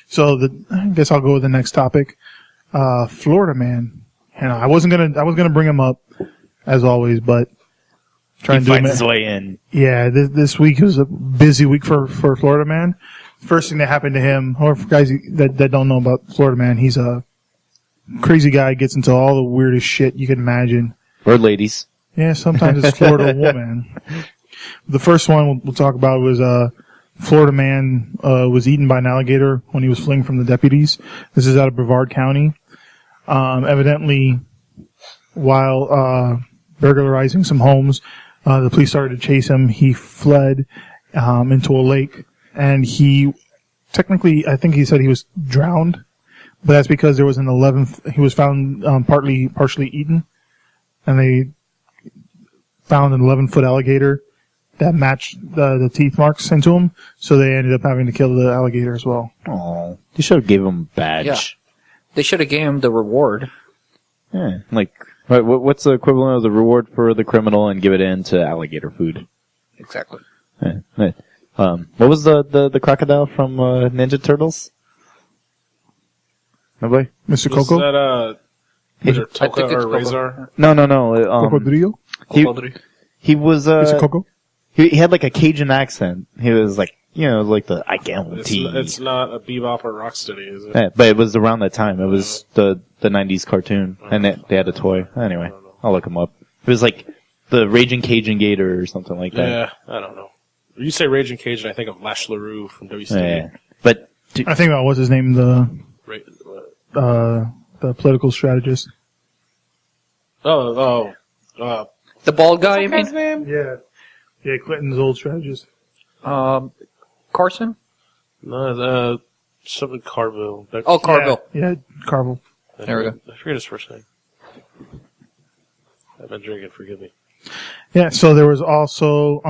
So I guess I'll go with the next topic. Florida Man. And I was gonna bring him up as always, but try and do finds him. his way in. Yeah, this week was a busy week for Florida Man. First thing that happened to him, or for guys that don't know about Florida Man, he's a crazy guy, gets into all the weirdest shit you can imagine. Or ladies. Yeah, sometimes it's Florida woman. The first one we'll talk about was Florida Man was eaten by an alligator when he was fleeing from the deputies. This is out of Brevard County. Evidently, while burglarizing some homes, the police started to chase him. He fled into a lake, and he technically, I think he said he was drowned, but that's because there was an 11th. He was found partially eaten, and they found an 11-foot alligator that matched the teeth marks into him, so they ended up having to kill the alligator as well. Oh, they should have gave him a badge. Yeah. They should have gave him the reward. Yeah, like what's the equivalent of the reward for the criminal and give it into alligator food? Exactly. Yeah. What was the crocodile from Ninja Turtles? Nobody? Mr. Was Coco? that either I think Toka it's or Coco. Razor? No. Cocodrillo? He was Mr. Coco? he had like a Cajun accent. He was like, like the I guarantee. It's not a Bebop or Rocksteady, is it? Yeah, but it was around that time. It was the 90s cartoon, and they had a toy. Anyway, I'll look him up. It was like the Raging Cajun Gator or something like that. Yeah, I don't know. You say Raging Cajun, I think of Lash LaRue from WCW. Yeah. But I think that was his name, the Right, political strategist. the The bald guy, you mean? name? Yeah, Clinton's old strategist. Carson? No, something Carville. Oh, Carville. Yeah, Carvel. There we go. I forget his first name. I've been drinking, forgive me. Yeah, so there was also,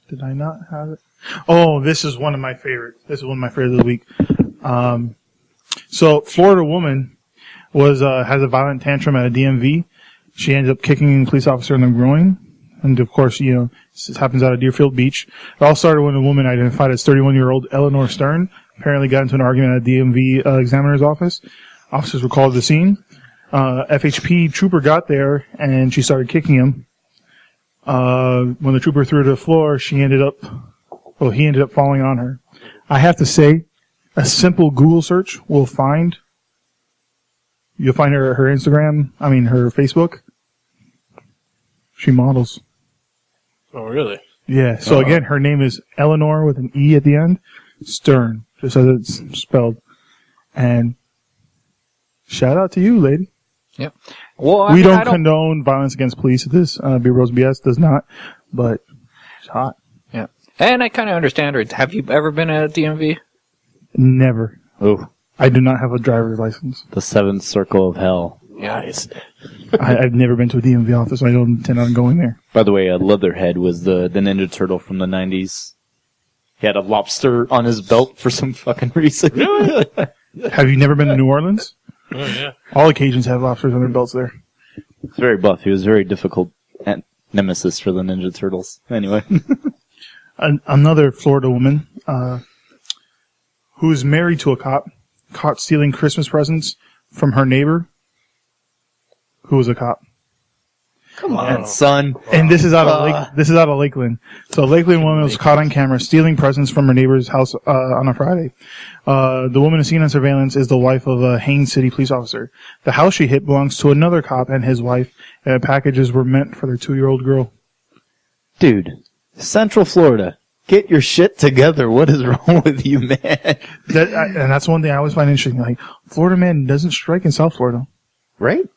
did I not have it? Oh, this is one of my favorites. This is one of my favorites of the week. So, Florida woman, has a violent tantrum at a DMV. She ended up kicking a police officer in the groin. And of course, this happens out of Deerfield Beach. It all started when a woman identified as 31-year-old Eleanor Stern apparently got into an argument at a DMV examiner's office. Officers were called to the scene. FHP trooper got there and she started kicking him. When the trooper threw her to the floor, he ended up falling on her. I have to say, a simple Google search you'll find her Instagram, her Facebook. She models. Oh, really? Yeah. So again, her name is Eleanor with an E at the end. Stern, just as it's spelled. And shout out to you, lady. Yep. Well, we don't condone violence against police. This Bureau's BS does not, but it's hot. Yeah. And I kind of understand her. Have you ever been at a DMV? Never. Oh, I do not have a driver's license. the seventh circle of hell. Nice. I've never been to a DMV office. So I don't intend on going there. By the way, Leatherhead was the Ninja Turtle from the 90s. He had a lobster on his belt for some fucking reason. Really? Have you never been to New Orleans? Oh, yeah. All Cajuns have lobsters on their belts there. He's very buff. He was very difficult nemesis for the Ninja Turtles. Anyway. Another Florida woman who is married to a cop, caught stealing Christmas presents from her neighbor, who was a cop. Come on, son. And this is out of Lakeland. So a Lakeland woman was caught on camera stealing presents from her neighbor's house on a Friday. The woman seen on surveillance is the wife of a Haines City police officer. The house she hit belongs to another cop and his wife, and the packages were meant for their 2-year-old girl. Dude, Central Florida, get your shit together. What is wrong with you, man? And that's one thing I always find interesting. Like, Florida man doesn't strike in South Florida. Right?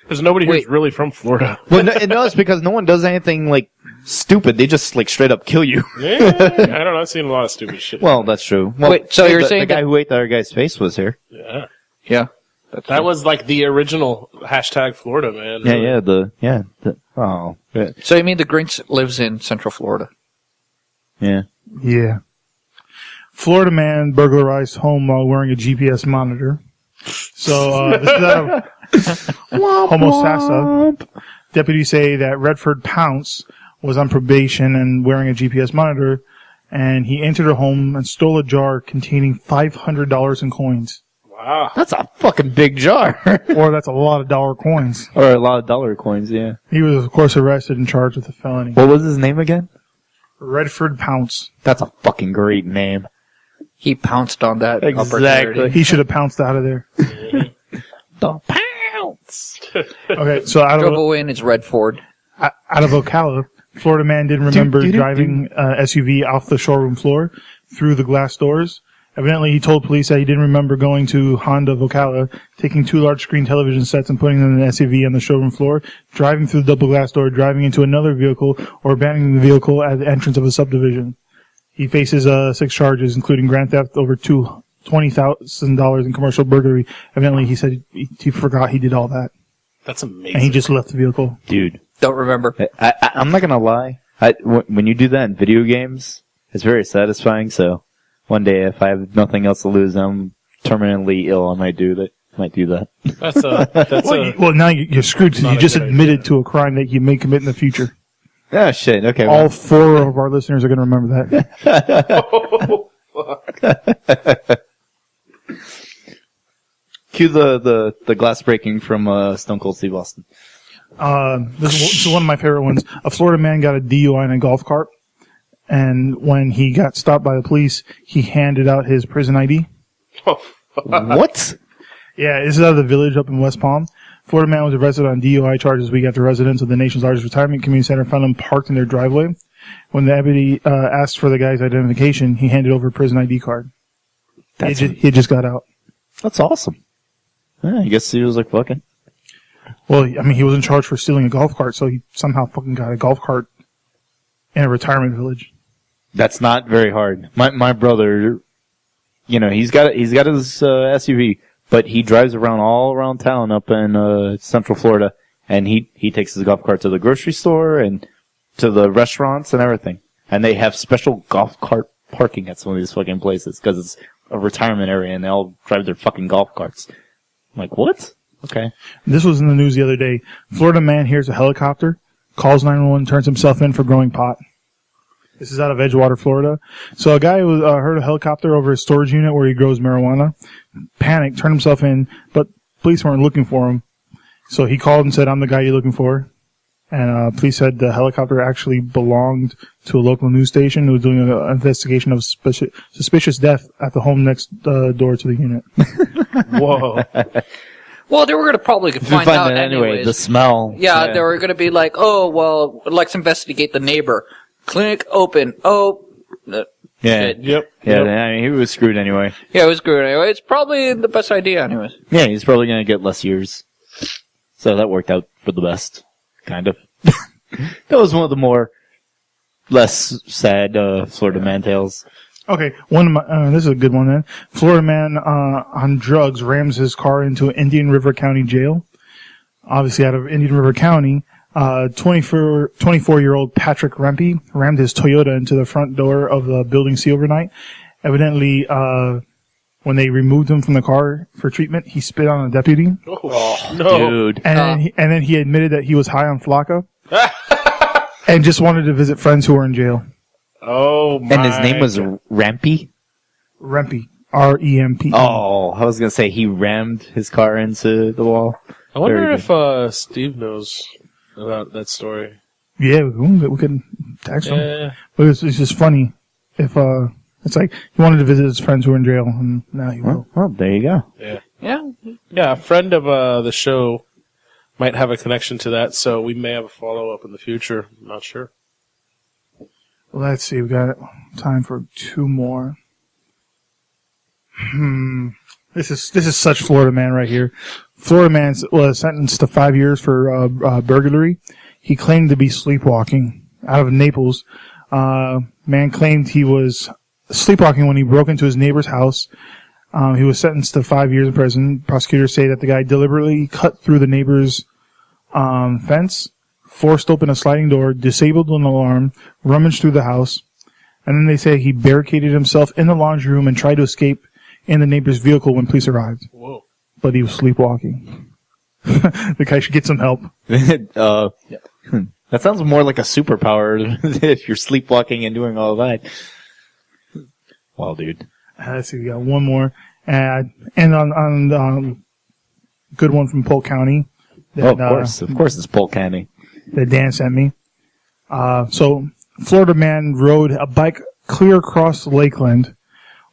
Because nobody here is really from Florida. Well, no, it's because no one does anything, stupid. They just, straight up kill you. Yeah, I don't know. I've seen a lot of stupid shit. Well, that's true. Well, Wait, so you're saying the guy who ate the other guy's face was here. Yeah. Yeah. That was the original hashtag Florida, man. Oh. Yeah. So you mean the Grinch lives in Central Florida? Yeah. Yeah. Florida man burglarized home while wearing a GPS monitor. So, this is out of Homosassa. Deputies say that Redford Pounce was on probation and wearing a GPS monitor, and he entered a home and stole a jar containing $500 in coins. Wow. That's a fucking big jar. Or that's a lot of dollar coins. Or a lot of dollar coins, yeah. He was, of course, arrested and charged with a felony. What was his name again? Redford Pounce. That's a fucking great name. He pounced on that Exactly. opportunity. He should have pounced out of there. The pounce. Okay, so out Drove away in his red Ford. of Ocala, Florida man didn't remember driving SUV off the showroom floor through the glass doors. Evidently, he told police that he didn't remember going to Honda of Ocala, taking 2 large screen television sets and putting them in an SUV on the showroom floor, driving through the double glass door, driving into another vehicle, or abandoning the vehicle at the entrance of a subdivision. He faces 6 charges, including grand theft over $20,000 in commercial burglary. Evidently, he said he forgot he did all that. That's amazing. And he just left the vehicle. Dude. Don't remember. I'm not gonna lie. When you do that in video games, it's very satisfying, so one day if I have nothing else to lose, I'm terminally ill, I might do that. Well, now you're screwed because you just admitted to a crime that you may commit in the future. Oh, shit. Okay. All 4 of our listeners are going to remember that. Cue the glass breaking from Stone Cold Steve Austin. This is one of my favorite ones. A Florida man got a DUI in a golf cart, and when he got stopped by the police, he handed out his prison ID. What? Yeah, this is out of the Village up in West Palm. Florida man was arrested on DUI charges week after residents of the nation's largest retirement community center found him parked in their driveway. When the deputy asked for the guy's identification, he handed over a prison ID card. He just got out. That's awesome. Yeah, I guess he was fucking. Well, I mean, he wasn't charged for stealing a golf cart, so he somehow fucking got a golf cart in a retirement village. That's not very hard. My brother, he's got his SUV, but he drives around all around town up in Central Florida, and he takes his golf cart to the grocery store and to the restaurants and everything. And they have special golf cart parking at some of these fucking places because it's a retirement area and they all drive their fucking golf carts. I'm like, what? Okay. This was in the news the other day. Florida man hears a helicopter, calls 911, turns himself in for growing pot. This is out of Edgewater, Florida. So a guy who heard a helicopter over his storage unit where he grows marijuana, panicked, turned himself in, but police weren't looking for him. So he called and said, "I'm the guy you're looking for." And police said the helicopter actually belonged to a local news station who was doing an investigation of suspicious death at the home next door to the unit. Whoa. Well, they were going to probably find out anyway. anyways. The smell. Yeah, they were going to be like, oh, well, let's investigate the neighbor. Clinic open. Oh, Yeah. shit. Yep. Yeah, Yep. I mean, he was screwed anyway. Yeah, it was good anyway. It's probably the best idea anyways. Yeah, he's probably going to get less years. So that worked out for the best. Kind of. That was one of the more less sad Florida man tales. Okay, one of my, this is a good one then. Florida man on drugs rams his car into Indian River County jail. Obviously out of Indian River County, 24-year-old Patrick Rempe rammed his Toyota into the front door of the building C overnight. Evidently, when they removed him from the car for treatment, he spit on a deputy. Oh, no. Dude. And then he admitted that he was high on Flocka and just wanted to visit friends who were in jail. Oh, my. And his name was Rampy? Rempe. R-E-M-P. Oh, I was going to say he rammed his car into the wall. I wonder Very if Steve knows about that story. Yeah, we could text him. Yeah. But it's just funny if it's like he wanted to visit his friends who were in jail, and now he will. Well, there you go. Yeah. Yeah. Yeah, a friend of the show might have a connection to that, so we may have a follow-up in the future. I'm not sure. Let's see, we got time for two more. This is such Florida man right here. Florida man was sentenced to 5 years for burglary. He claimed to be sleepwalking out of Naples. Man claimed he was sleepwalking when he broke into his neighbor's house. He was sentenced to 5 years in prison. Prosecutors say that the guy deliberately cut through the neighbor's fence, forced open a sliding door, disabled an alarm, rummaged through the house, and then they say he barricaded himself in the laundry room and tried to escape in the neighbor's vehicle when police arrived. Whoa. But he was sleepwalking. The guy should get some help. That sounds more like a superpower if you're sleepwalking and doing all that. Wow, dude. Let's see, we got one more. And on good one from Polk County. That, Of course it's Polk County. That Dan sent me. So, Florida man rode a bike clear across Lakeland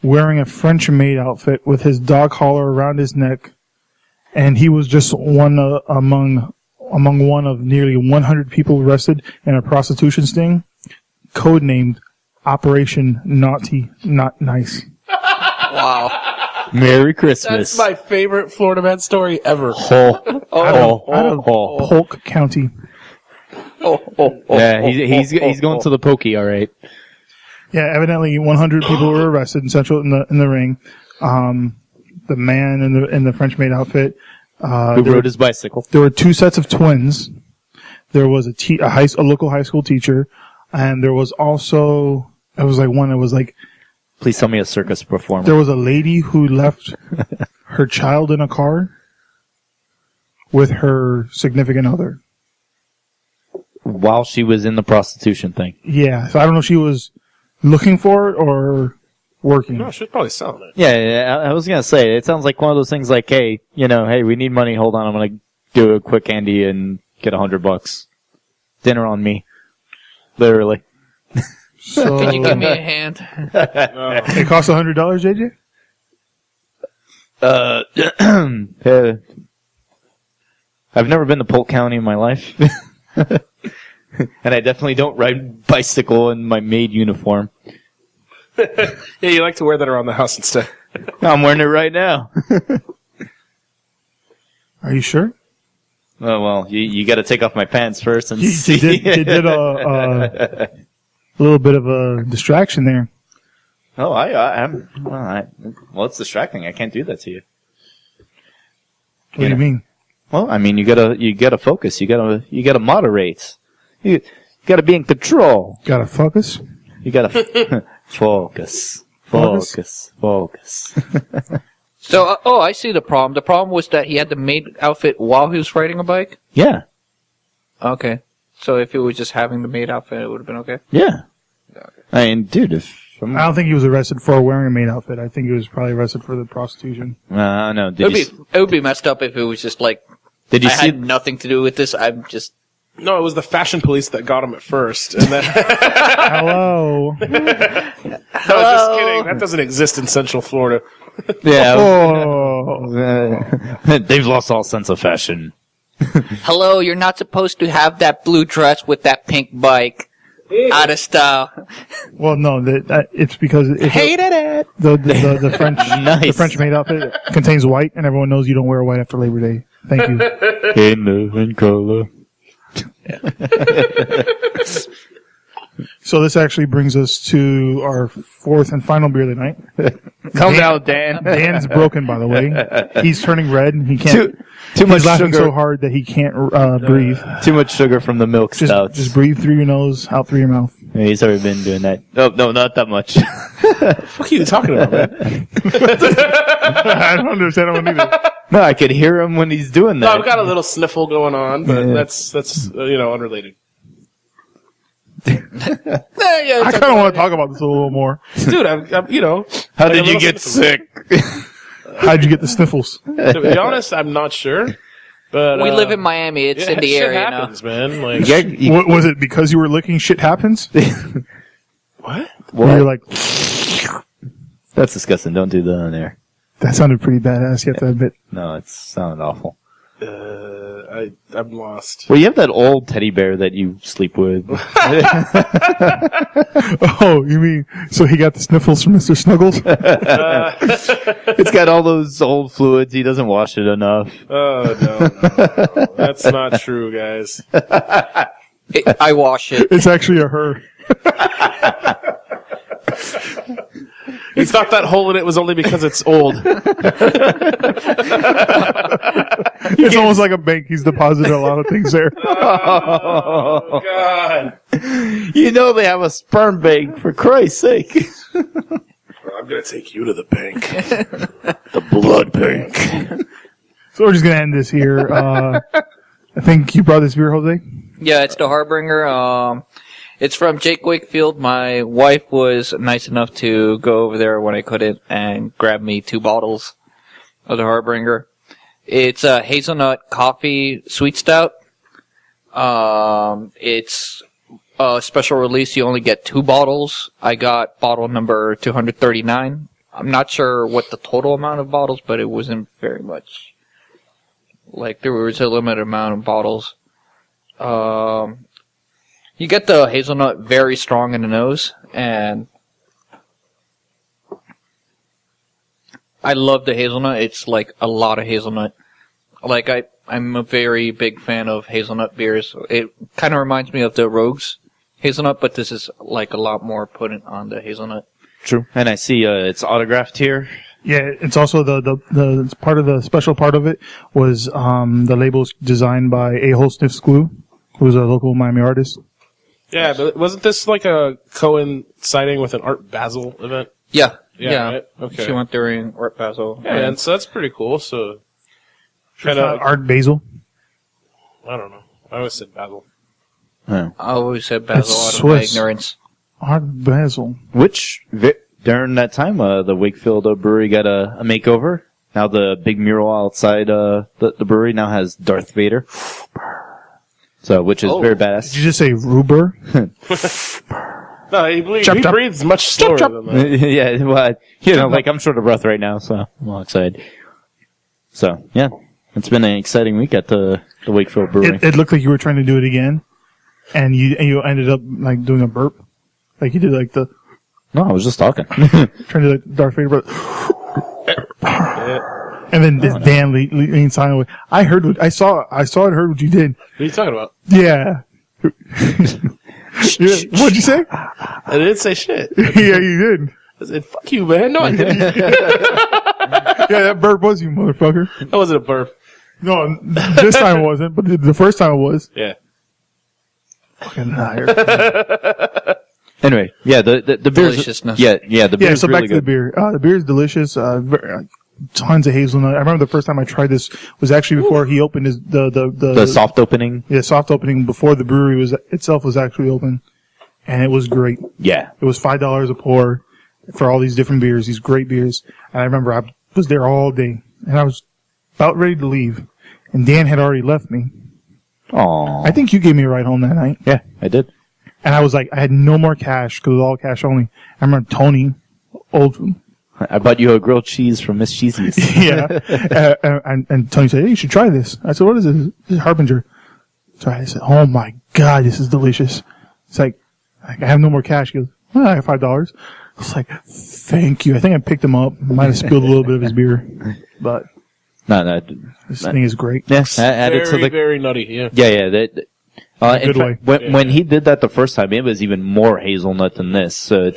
wearing a French maid outfit with his dog collar around his neck, and he was just one among one of nearly 100 people arrested in a prostitution sting, codenamed Operation Naughty Not Nice. Wow. Merry Christmas. That's my favorite Florida man story ever. Out of Polk County. Yeah, he's going to the pokey, all right. Yeah, evidently 100 people were arrested in the ring. The man in the French maid outfit. Who rode his bicycle? There were two sets of twins. There was a local high school teacher, and there was also Please tell me a circus performer. there was a lady who left her child in a car with her significant other. While she was in the prostitution thing. Yeah, so I don't know if she was looking for it or working. No, she's probably selling it. Yeah, I was gonna say, it sounds like one of those things like, hey, we need money, hold on, I'm gonna do a quick Andy and get $100. Dinner on me. Literally. So, Can you give me a hand? it cost $100, JJ? I've never been to Polk County in my life. And I definitely don't ride bicycle in my maid uniform. Yeah, you like to wear that around the house instead. I'm wearing it right now. Are you sure? Oh, well, you gotta take off my pants first and You see. did a little bit of a distraction there. Oh, I'm. Well, it's distracting. I can't do that to you. What do you mean? Well, I mean, you gotta focus. You gotta moderate. You gotta be in control. Gotta focus? You gotta focus. So, I see the problem. The problem was that he had the maid outfit while he was riding a bike? Yeah. Okay. So if it was just having the maid outfit, it would have been okay? Yeah. I mean, dude, I don't think he was arrested for wearing a maid outfit. I think he was probably arrested for the prostitution. no. It would be messed up if it was just like, Did you I see? had nothing to do with this. I'm just... No, it was the fashion police that got him at first. And then, Hello. no, just kidding. That doesn't exist in Central Florida. Yeah. Oh. They've lost all sense of fashion. Hello, you're not supposed to have that blue dress with that pink bike. Out of style. Well, no, it's because Hated it. the French Nice. the French maid outfit contains white, and everyone knows you don't wear white after Labor Day. Thank you. In color. So this actually brings us to our fourth and final beer of the night. Calm down, Dan. Dan's broken, by the way. He's turning red, and he can't. Too much He's laughing sugar. so hard that he can't breathe. Too much sugar from the milk stouts. Just breathe through your nose, out through your mouth. Yeah, he's already been doing that. Oh, no, not that much. What are you talking about, man? I don't understand one either. No, I could hear him when he's doing No, that. I've got a little sniffle going on, but Yeah. that's unrelated. I kind of want to talk about this a little more. Dude, I'm How like did a you little get sniffle. sick? How'd you get the sniffles? To be honest, I'm not sure. But We live in Miami. It's in the shit area, happens, man. Like, What, was it because you were licking shit happens? what? Where you're like, That's disgusting. Don't do that on air. that sounded pretty badass, you have to admit. No, it sounded awful. I'm lost. Well, you have that old teddy bear that you sleep with. Oh, you mean, so he got the sniffles from Mr. Snuggles? It's got all those old fluids. He doesn't wash it enough. Oh, no. That's not true, guys. I wash it. It's actually a her. You thought that hole in it was only because it's old. It's almost like a bank. He's deposited a lot of things there. Oh, God. You know they have a sperm bank, for Christ's sake. I'm going to take you to the bank. The blood bank. So we're just going to end this here. I think you brought this beer, Jose? Yeah, it's the Harbinger. It's from Jake Wakefield. My wife was nice enough to go over there when I couldn't and grab me 2 bottles of the Harbinger. It's a hazelnut coffee sweet stout. It's a special release. You only get 2 bottles. I got bottle number 239. I'm not sure what the total amount of bottles, but it wasn't very much. Like, there was a limited amount of bottles. You get the hazelnut very strong in the nose, and I love the hazelnut. It's like a lot of hazelnut. Like, I'm a very big fan of hazelnut beers. It kind of reminds me of the Rogues hazelnut, but this is like a lot more potent on the hazelnut. True. And I see it's autographed here. Yeah, it's also the part of the special part of it was the labels designed by A-Hole Sniffs Glue, who's a local Miami artist. Yeah, but wasn't this like a coinciding with an Art Basel event? Yeah. Right? Okay. She went during Art Basel. Yeah, and so that's pretty cool. So, It's not Art Basil. I don't know. I always said Basel. Oh. I always said Basil It's out of my Swiss. ignorance. Art Basil. Which, during that time, the Wakefield Brewery got a makeover. Now the big mural outside the brewery now has Darth Vader. So, which is very Did badass. you just say Ruber? No, he Chop, chop. breathes much slower than that. Yeah, well, like I'm short of breath right now, so I'm all excited. So, yeah, it's been an exciting week at the Wakefield Brewing. It looked like you were trying to do it again, and you ended up like doing a burp, like you did like the No, I was just talking. trying to do like Darth Vader, but and then Dan leaned silently. I saw and heard what you did. What are you talking about? Yeah. What'd you say? I didn't say shit. Yeah, you did. I said, fuck you, man. No, I didn't. Yeah, that burp was you, motherfucker. That wasn't a burp. No, this time it wasn't, but the first time it was. Yeah. Fucking liar. Anyway, yeah, the beer's Deliciousness. Yeah, the beer's Yeah, so really back to the good. beer. The beer is delicious. tons of hazelnut. I remember the first time I tried this was actually before he opened The soft opening. Yeah, soft opening before the brewery itself was actually open. And it was great. Yeah. It was $5 a pour for all these different beers, these great beers. And I remember I was there all day and I was about ready to leave. And Dan had already left me. Aww. I think you gave me a ride home that night. Yeah, I did. And I was like, I had no more cash because it was all cash only. I remember Tony, I bought you a grilled cheese from Miss Cheesy's. yeah. And Tony said, hey, you should try this. I said, what is this? This is Harbinger. So I said, oh my God, this is delicious. It's like, I have no more cash. He goes, well, I have $5. I was like, thank you. I think I picked him up. Might have spilled a little bit of his beer, but No. this thing is great. Yes, added to the very nutty. Yeah. Yeah. Good way. When he did that the first time, it was even more hazelnut than this. So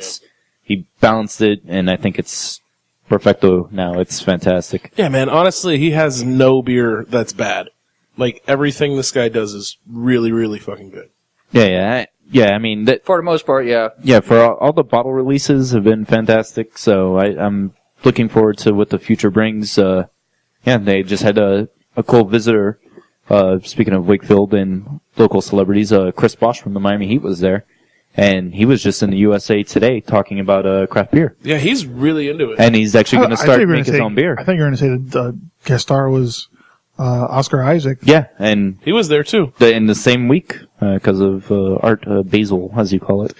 he balanced it, and I think it's perfecto now. It's fantastic. Yeah, man. Honestly, he has no beer that's bad. Like everything this guy does is really, really fucking good. Yeah. I mean, For the most part, yeah. Yeah, for all the bottle releases have been fantastic. So I'm looking forward to what the future brings. They just had a cool visitor. Speaking of Wakefield and local celebrities, Chris Bosch from the Miami Heat was there, and he was just in the USA Today talking about craft beer. Yeah, he's really into it. And he's actually going to start making his own beer. I think you were going to say that guest star was Oscar Isaac. Yeah, and He was there too. in the same week because of Art Basel, as you call it.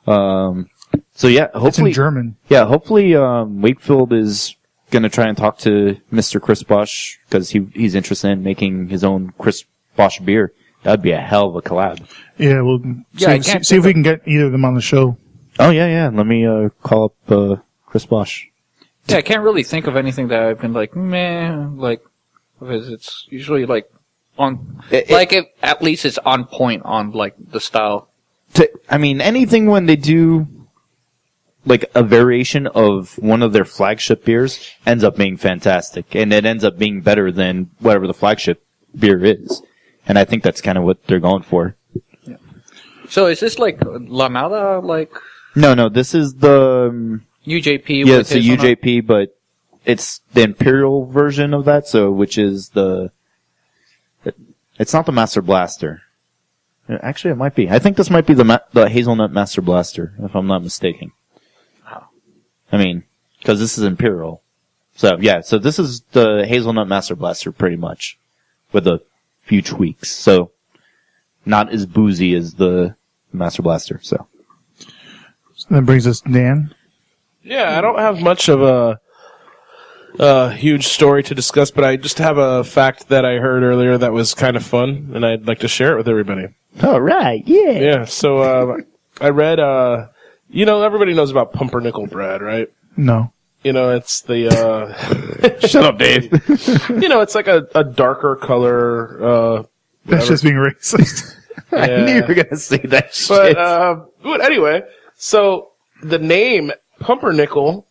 So yeah, It's in hopefully, German. hopefully Wakefield is going to try and talk to Mr. Chris Bosch because he's interested in making his own Chris Bosch beer. That'd be a hell of a collab. Yeah, well, Yeah, see if we can get either of them on the show. Oh yeah. Let me call up Chris Bosch. Yeah, I can't really think of anything that I've been like, meh, like, because it's usually like at least it's on point on like the style. Anything when they do like a variation of one of their flagship beers ends up being fantastic, and it ends up being better than whatever the flagship beer is. And I think that's kind of what they're going for. Yeah. So is this like La Mala, like? No, this is the UJP. Yeah, it's a UJP, but it's the Imperial version of that. So, which is it's not the Master Blaster. Actually, it might be. I think this might be the Hazelnut Master Blaster, if I'm not mistaken. Oh. Because this is Imperial. So yeah, so this is the Hazelnut Master Blaster, pretty much, with a few tweaks. So, not as boozy as the Master Blaster. So that brings us to Dan. Yeah, I don't have much of a huge story to discuss, but I just have a fact that I heard earlier that was kind of fun, and I'd like to share it with everybody. all right, yeah. Yeah, so I read, everybody knows about pumpernickel bread, right? No. It's the, Shut up, Dave. it's like a darker color, That's just being racist. I knew you were gonna say that shit. But anyway, so the name pumpernickel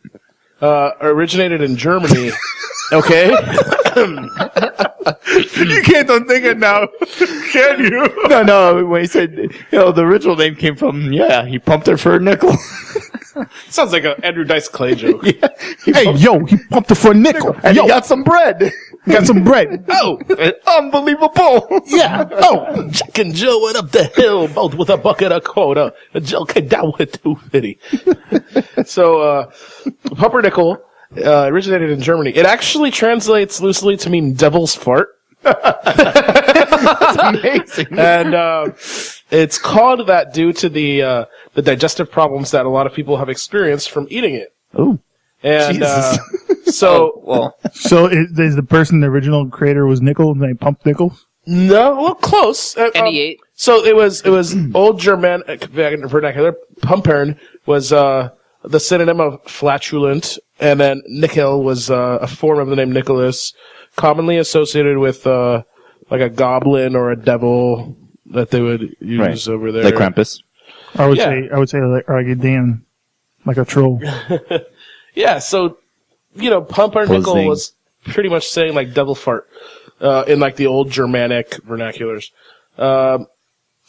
originated in Germany. Okay, you can't unthinking it now, can you? No. When he said, the original name came from, he pumped her for a nickel. sounds like an Andrew Dice Clay joke. He pumped it for a nickel. and he got some bread. Got some bread. Oh, Unbelievable. yeah. Oh, Jack and Jill went up the hill, both with a bucket of quota. And Jill came down with $2.50. So, pumpernickel originated in Germany. It actually translates loosely to mean devil's fart. That's amazing. And it's called that due to the digestive problems that a lot of people have experienced from eating it. Ooh. And Jesus. so So is the person, the original creator was Nickel, and they pumped nickels? no, well, close. And he ate. So it was old Germanic vernacular. Pumpern was the synonym of flatulent, and then nickel was a form of the name Nicholas, commonly associated with like a goblin or a devil that they would use over there. Like Krampus. I would say like a Dan, like a troll. Yeah, so pumpernickel Posing. was pretty much saying like devil fart in like the old Germanic vernaculars.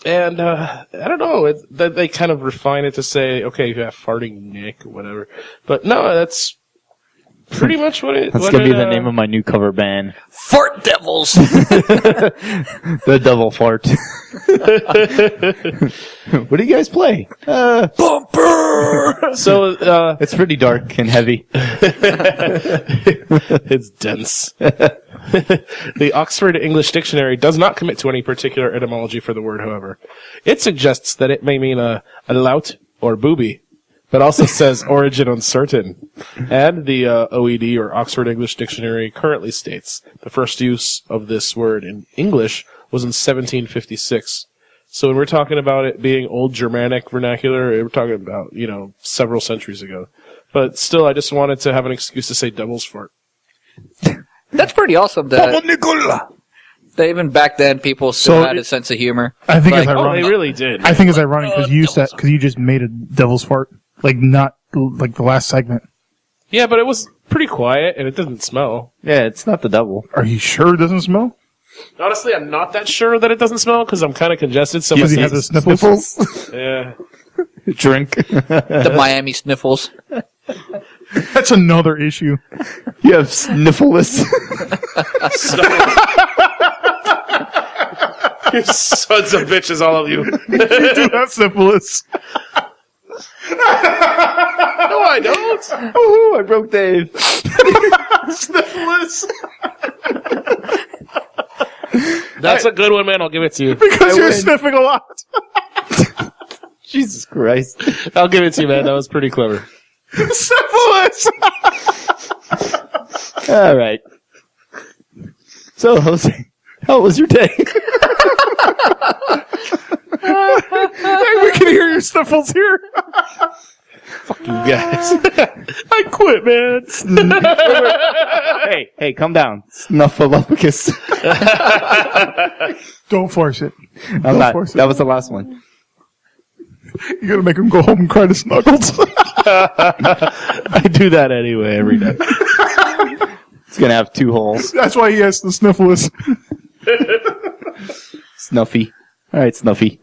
And I don't know, they kind of refine it to say, okay, you have farting Nick or whatever. But no, that's pretty much what it. That's what gonna be it, the name of my new cover band. Fart devils. The Devil Fart. What do you guys play? Bumper. So It's pretty dark and heavy. it's dense. The Oxford English Dictionary does not commit to any particular etymology for the word, however. It suggests that it may mean a lout or booby, but also says origin uncertain. And the OED, or Oxford English Dictionary, currently states the first use of this word in English was in 1756. So when we're talking about it being old Germanic vernacular, we're talking about, several centuries ago. But still, I just wanted to have an excuse to say devil's fart. That's pretty awesome. That even back then, people still had a sense of humor. I think Like, it's ironic. They really did. I think it's ironic because you just made a devil's fart, like not like the last segment. Yeah, but it was pretty quiet, and it didn't smell. Yeah, it's not the devil. Are you sure it doesn't smell? Honestly, I'm not that sure that it doesn't smell, because I'm kind of congested. So Because he my has the sniffles. yeah. Drink. The Miami Sniffles. That's another issue. You have sniffleless. You sons of bitches, all of you. You do have syphilis. No, I don't. Oh, I broke Dave. Syphilis. That's a good one, man. I'll give it to you. Because you're sniffing a lot. Jesus Christ. I'll give it to you, man. That was pretty clever. Syphilis. All right. So, Jose, how was your day? Hey, we can hear your sniffles here. You guys. I quit, man. Hey, calm down. Snuffleupagus. Don't force it. I'm not. That was the last one. You're going to make him go home and cry to Snuggles. I do that anyway every day. It's going to have 2 holes. That's why he has the sniffles. Snuffy. All right, Snuffy.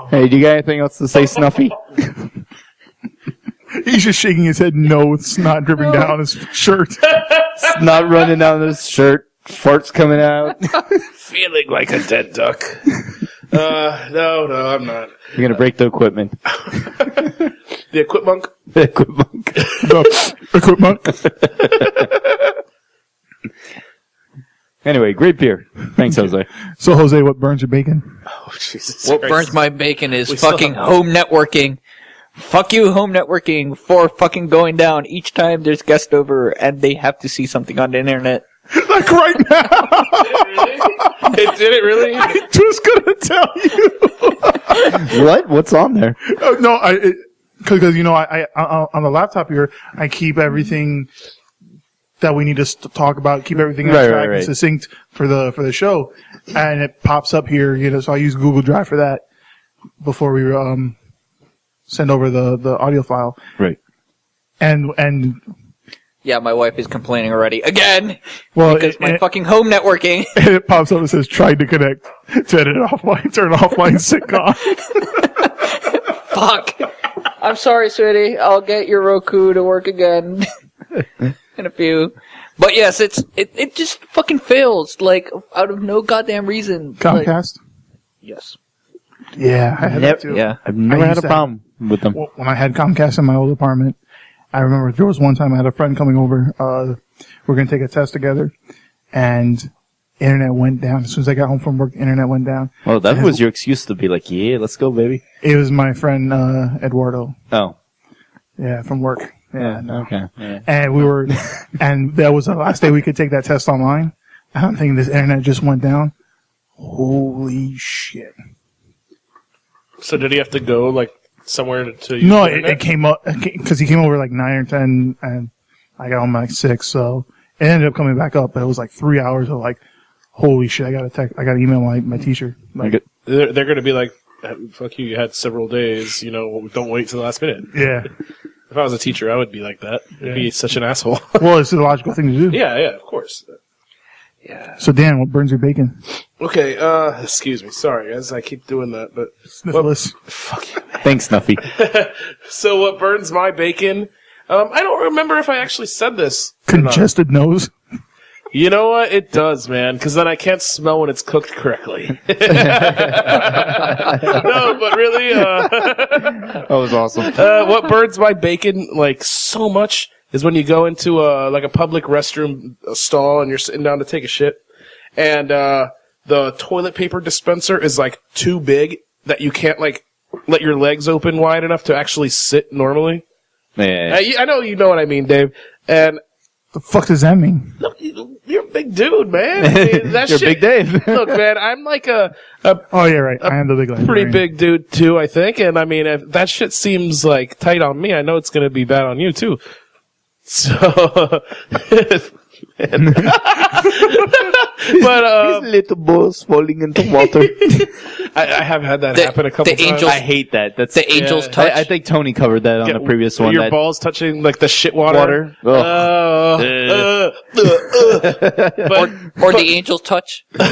Hey, do you got anything else to say, Snuffy? He's just shaking his head no with snot dripping down his shirt. Snot running down his shirt. Farts coming out. Feeling like a dead duck. No, I'm not. You're going to break the equipment. The equipment. The equipment. The equipment. Anyway, great beer. Thanks, Jose. So, Jose, what burns your bacon? Oh, Jesus What Christ. burns my bacon is We still fucking have- home networking. Fuck you, home networking, for fucking going down each time there's guest over and they have to see something on the internet. Like right now. It did it really? I'm just going to tell you. What? What's on there? No, because I on the laptop here, I keep everything that we need to talk about, keep everything abstract and succinct for the show, and it pops up here. So I use Google Drive for that before we send over the audio file. Right. And Yeah, my wife is complaining already. Again! well, Because my fucking home networking. and it pops up and says tried to connect to edit offline, turn offline sitcom. Fuck! I'm sorry, sweetie. I'll get your Roku to work again. In a few. But yes, it just fucking fails, like, out of no goddamn reason. Comcast. Yes. Yeah, I had that too. Yeah. I've never I had used a to problem with them. When I had Comcast in my old apartment, I remember there was one time I had a friend coming over. We're going to take a test together, and internet went down. As soon as I got home from work, internet went down. Well, that was your excuse to be like, yeah, let's go, baby. It was my friend Eduardo. Oh. Yeah, from work. Yeah, no. Okay. Yeah. And we were, and that was the last day we could take that test online. I'm thinking this internet just went down. Holy shit. So did he have to go, like, somewhere to use No, the it internet? came up, because he came over like 9 or 10, and I got home like 6, so it ended up coming back up, but it was like 3 hours of like, holy shit, I gotta email my teacher. Like, They're going to be like, fuck you had several days, don't wait till the last minute. yeah. If I was a teacher, I would be like that. I'd be such an asshole. Well, it's the logical thing to do. Yeah, of course. Yeah. So Dan, what burns your bacon? Okay, excuse me. Sorry, guys. I keep doing that, but... Sniffless. Fuck you, man. Thanks, Snuffy. So what burns my bacon I don't remember if I actually said this. or not. Congested nose. You know what? It does, man, because then I can't smell when it's cooked correctly. No, but really, That was awesome. what burns my bacon like so much is when you go into like a public restroom stall and you're sitting down to take a shit, and the toilet paper dispenser is like too big that you can't like let your legs open wide enough to actually sit normally. Yeah. I know you know what I mean, Dave. And The fuck does that mean? look, you're a big dude, man. I mean, that You're shit, Big Dave. Look, man, I'm like a Oh, yeah, right. I am the big pretty librarian. big dude too, I think. And I mean, if that shit seems like tight on me, I know it's gonna be bad on you too. So, but little balls falling into water. I have had that happen a couple the times. angels- I hate that. That's The angel's touch. I think Tony covered that on the previous one. Your that balls touching like the shit water. water. Ugh. But or the angel's touch. when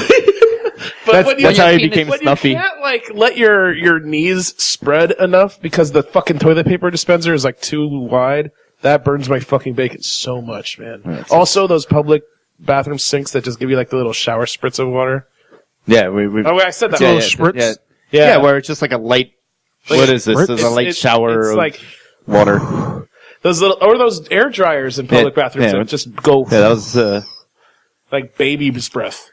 That's how he penis- became when snuffy. you can't like let your knees spread enough because the fucking toilet paper dispenser is like too wide, that burns my fucking bacon so much, man. Also, those public bathroom sinks that just give you like the little shower spritz of water. Yeah, we Oh, wait, I said that. Little wrong. spritz? yeah, where it's just like a light. Like, what is this? spritz? There's a light shower It's of like water. those little or those air dryers in public Yeah, bathrooms yeah. that just go Yeah, that was. like baby's breath.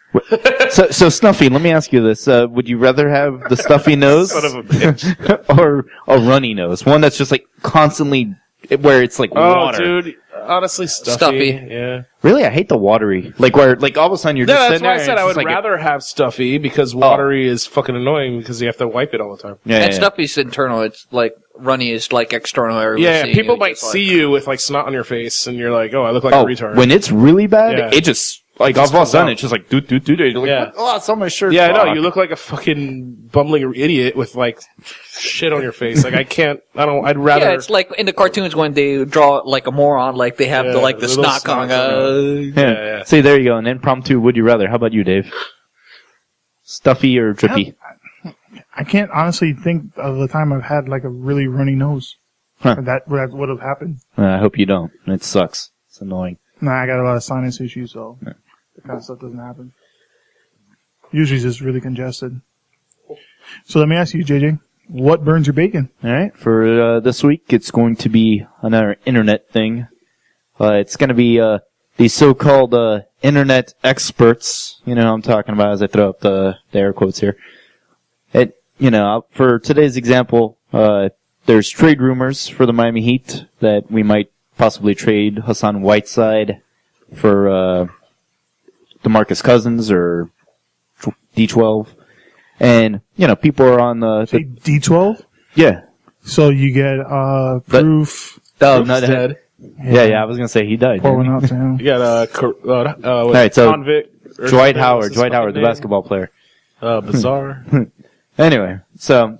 So Snuffy, let me ask you this: would you rather have the stuffy nose Son of a bitch. or a runny nose? One that's just like constantly where it's like Oh, water. dude. Honestly, stuffy. Stuffy. Yeah. Really, I hate the watery. Like where, like all of a sudden you're Yeah, just that's sitting why I there. said and I it's would just like rather have stuffy because watery is fucking annoying because you have to wipe it all the time. Yeah, And yeah. stuffy's internal. It's like runny is like external. Everyone's Yeah, seeing people you, might just like- see you with like snot on your face and you're like, oh, I look like Oh, a retard. when it's really bad, Yeah. it just like all of a comes sudden out. it's just like doot doot doot. You're like, Yeah. oh, it's on my shirt. yeah, I know. Fuck. You look like a fucking bumbling idiot with like shit on your face. Like I'd rather. Yeah, it's like in the cartoons when they draw like a moron, like they have Yeah, the the snot little coming snot out. Yeah. yeah. See, there you go. An impromptu. Would you rather? How about you, Dave? Stuffy or drippy? I can't honestly think of the time I've had like a really runny nose. Huh. That would have happened. I hope you don't. It sucks. It's annoying. Nah, I got a lot of sinus issues, so that kind of stuff doesn't happen. Usually just really congested. So let me ask you, JJ, what burns your bacon? All right. For this week, it's going to be another internet thing. It's going to be the so-called internet experts. You know what I'm talking about as I throw up the air quotes here. For today's example, there's trade rumors for the Miami Heat that we might possibly trade Hassan Whiteside for DeMarcus Cousins or D12. And, people are on Say D12? yeah. So you get proof. Oh, Proof's no, dead. yeah, I was going to say he died. Pour one out to him. You got All right, so convict. or Dwight something. Howard, What's his fucking the name? basketball player. Bizarre. Anyway, so,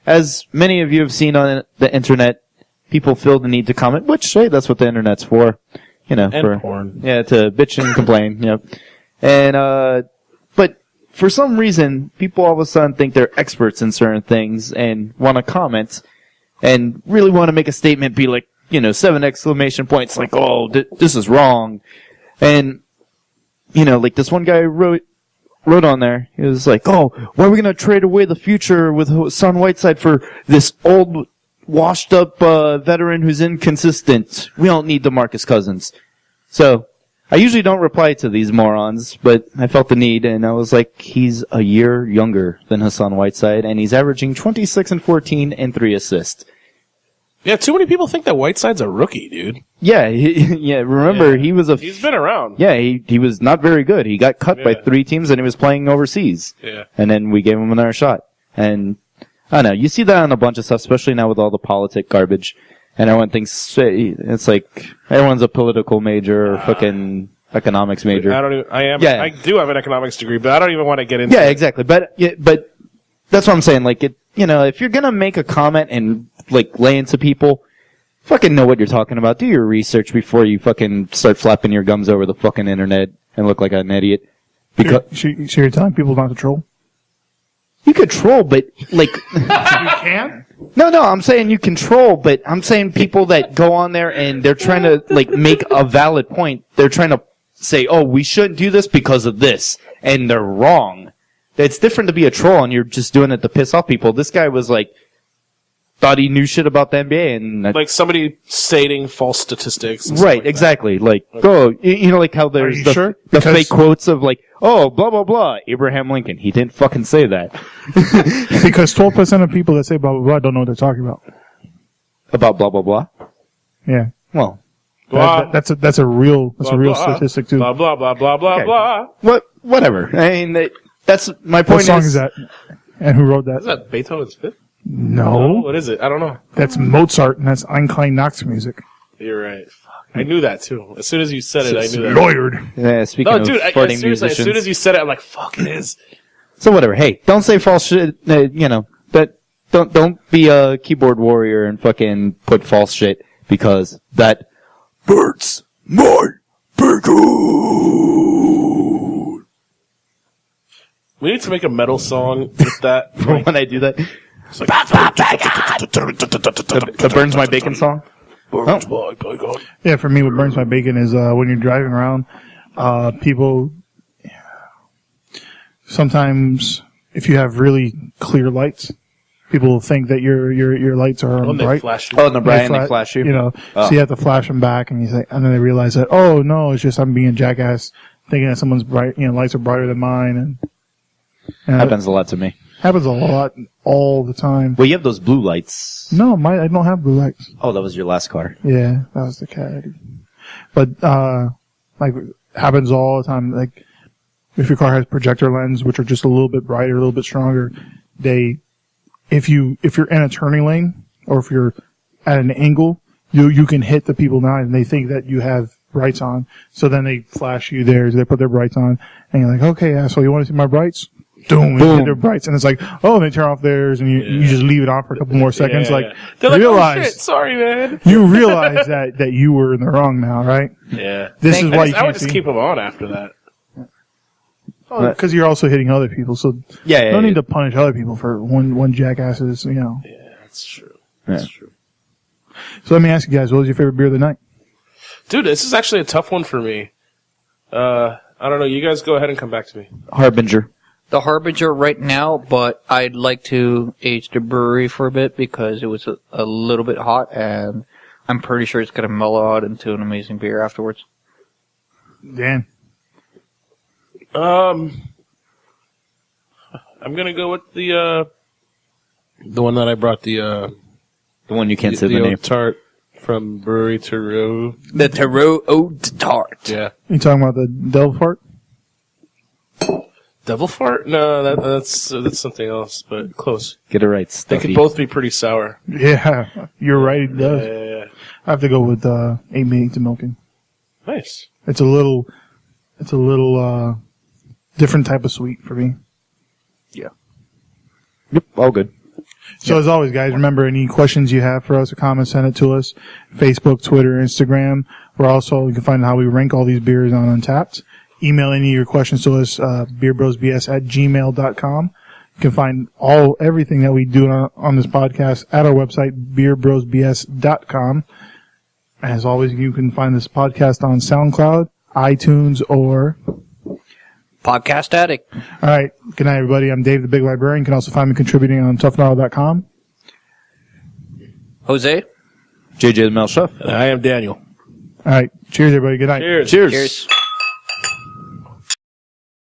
as many of you have seen on the internet, people feel the need to comment, which, hey, that's what the internet's for. And for porn. Yeah, to bitch and complain. Yep. And but for some reason, people all of a sudden think they're experts in certain things and want to comment and really want to make a statement, be like, 7 exclamation points, like, oh, this is wrong. And, like this one guy wrote on there, he was like, oh, why are we going to trade away the future with Hassan Whiteside for this old, washed up veteran who's inconsistent? We don't need DeMarcus Cousins. So, I usually don't reply to these morons, but I felt the need, and I was like, he's a year younger than Hassan Whiteside, and he's averaging 26 and 14 and 3 assists. Yeah, too many people think that Whiteside's a rookie, dude. Yeah, remember, he was He's been around. yeah, he was not very good. He got cut by Yeah. 3 teams, and he was playing overseas. Yeah. And then we gave him another shot. And I don't know, you see that on a bunch of stuff, especially now with all the politic garbage. And everyone thinks it's like everyone's a political major or fucking economics major. I do have an economics degree, but I don't even want to get into Yeah, it. exactly. But that's what I'm saying. Like if you're gonna make a comment and like lay into people, fucking know what you're talking about. Do your research before you fucking start flapping your gums over the fucking internet and look like an idiot. Because So you're telling people not to troll? You could troll, but like, You can? no, I'm saying you control, but I'm saying people that go on there and they're trying to like make a valid point. They're trying to say, oh, we shouldn't do this because of this, and they're wrong. It's different to be a troll and you're just doing it to piss off people. This guy was like, thought he knew shit about the NBA and Like somebody stating false statistics. And stuff right, like exactly. Like, you know, like how there's you the, sure? the Because- fake quotes of like, oh, blah, blah, blah, Abraham Lincoln. He didn't fucking say that. Because 12% of people that say blah, blah, blah don't know what they're talking about. About blah, blah, blah. Yeah. Well, Blah, That's a real blah, statistic too. blah, blah, blah, blah, blah, Okay. blah. whatever. I mean, that's my What point song is that? And who wrote Is that? that Beethoven's Fifth? No. What is it? I don't know. That's Mozart, and that's Ein Klein Nacht's music. You're right. Fuck. I knew that too. As soon as you said it, I knew that. Lawyered. Yeah, speaking No, of dude, farting seriously, as musicians. soon as you said it, I'm like, fuck, it is. So whatever. Hey, don't say false shit. You know, that don't be a keyboard warrior and fucking put false shit because that hurts my bacon. We need to make a metal song with that. For when I do that, It's like, the burns my bacon song. Burns my bacon. Yeah, for me, what burns my bacon is when you're driving around, people. Sometimes, if you have really clear lights, people think that your lights are When they bright. flash you. Oh, no, Brian, they flash you. You know, Oh. so you have to flash them back, and you say, and then they realize that, oh no, it's just I'm being a jackass, thinking that someone's bright, lights are brighter than mine, and Happens a lot to me. happens a lot, all the time. Well, you have those blue lights. No, I don't have blue lights. Oh, that was your last car. Yeah, that was the caddy. But like happens all the time. Like if your car has projector lens, which are just a little bit brighter, a little bit stronger, if you're in a turning lane or if you're at an angle, you can hit the people now, and they think that you have brights on. So then they flash you theirs, they put their brights on, and you're like, okay, asshole, you want to see my brights? Boom, Boom. hit their brights, and it's like, oh, they turn off theirs, and you just leave it on for a couple more seconds. Yeah, like, yeah. They're like, realize oh shit, sorry, man. you realize that you were in the wrong now, right? Yeah. This is why you I would can't just see. keep them on after that. Because you're also hitting other people, so Yeah, no need to punish other people for one jackass's, Yeah, that's true. That's true. So let me ask you guys, what was your favorite beer of the night? Dude, this is actually a tough one for me. I don't know. You guys go ahead and come back to me. Harbinger. The Harbinger right now, but I'd like to age the brewery for a bit because it was a little bit hot, and I'm pretty sure it's going to mellow out into an amazing beer afterwards. Dan. I'm gonna go with the one that I brought the The one you can't say the oat name. tart from Bruery to The Tarot Oat Tart. Yeah. You talking about the Devil Fart? Devil fart? No, that's something else, but close. Get it right, They Stuffy. could both be pretty sour. Yeah, you're right, it does. Yeah. I have to go with 8 minutes to milking. Nice. It's a little different type of sweet for me. Yep, all good. So as always, guys, remember any questions you have for us or comments, send it to us. Facebook, Twitter, Instagram. You can find how we rank all these beers on Untapped. Email any of your questions to us, beerbrosbs@gmail.com. You can find everything that we do on this podcast at our website, beerbrosbs.com. As always, you can find this podcast on SoundCloud, iTunes, or... Podcast Addict. All right. Good night, everybody. I'm Dave, the Big Librarian. You can also find me contributing on toughgnarl.com. Jose? JJ the Mel Chef. And I am Daniel. All right. Cheers, everybody. Good night. Cheers. Cheers. Cheers.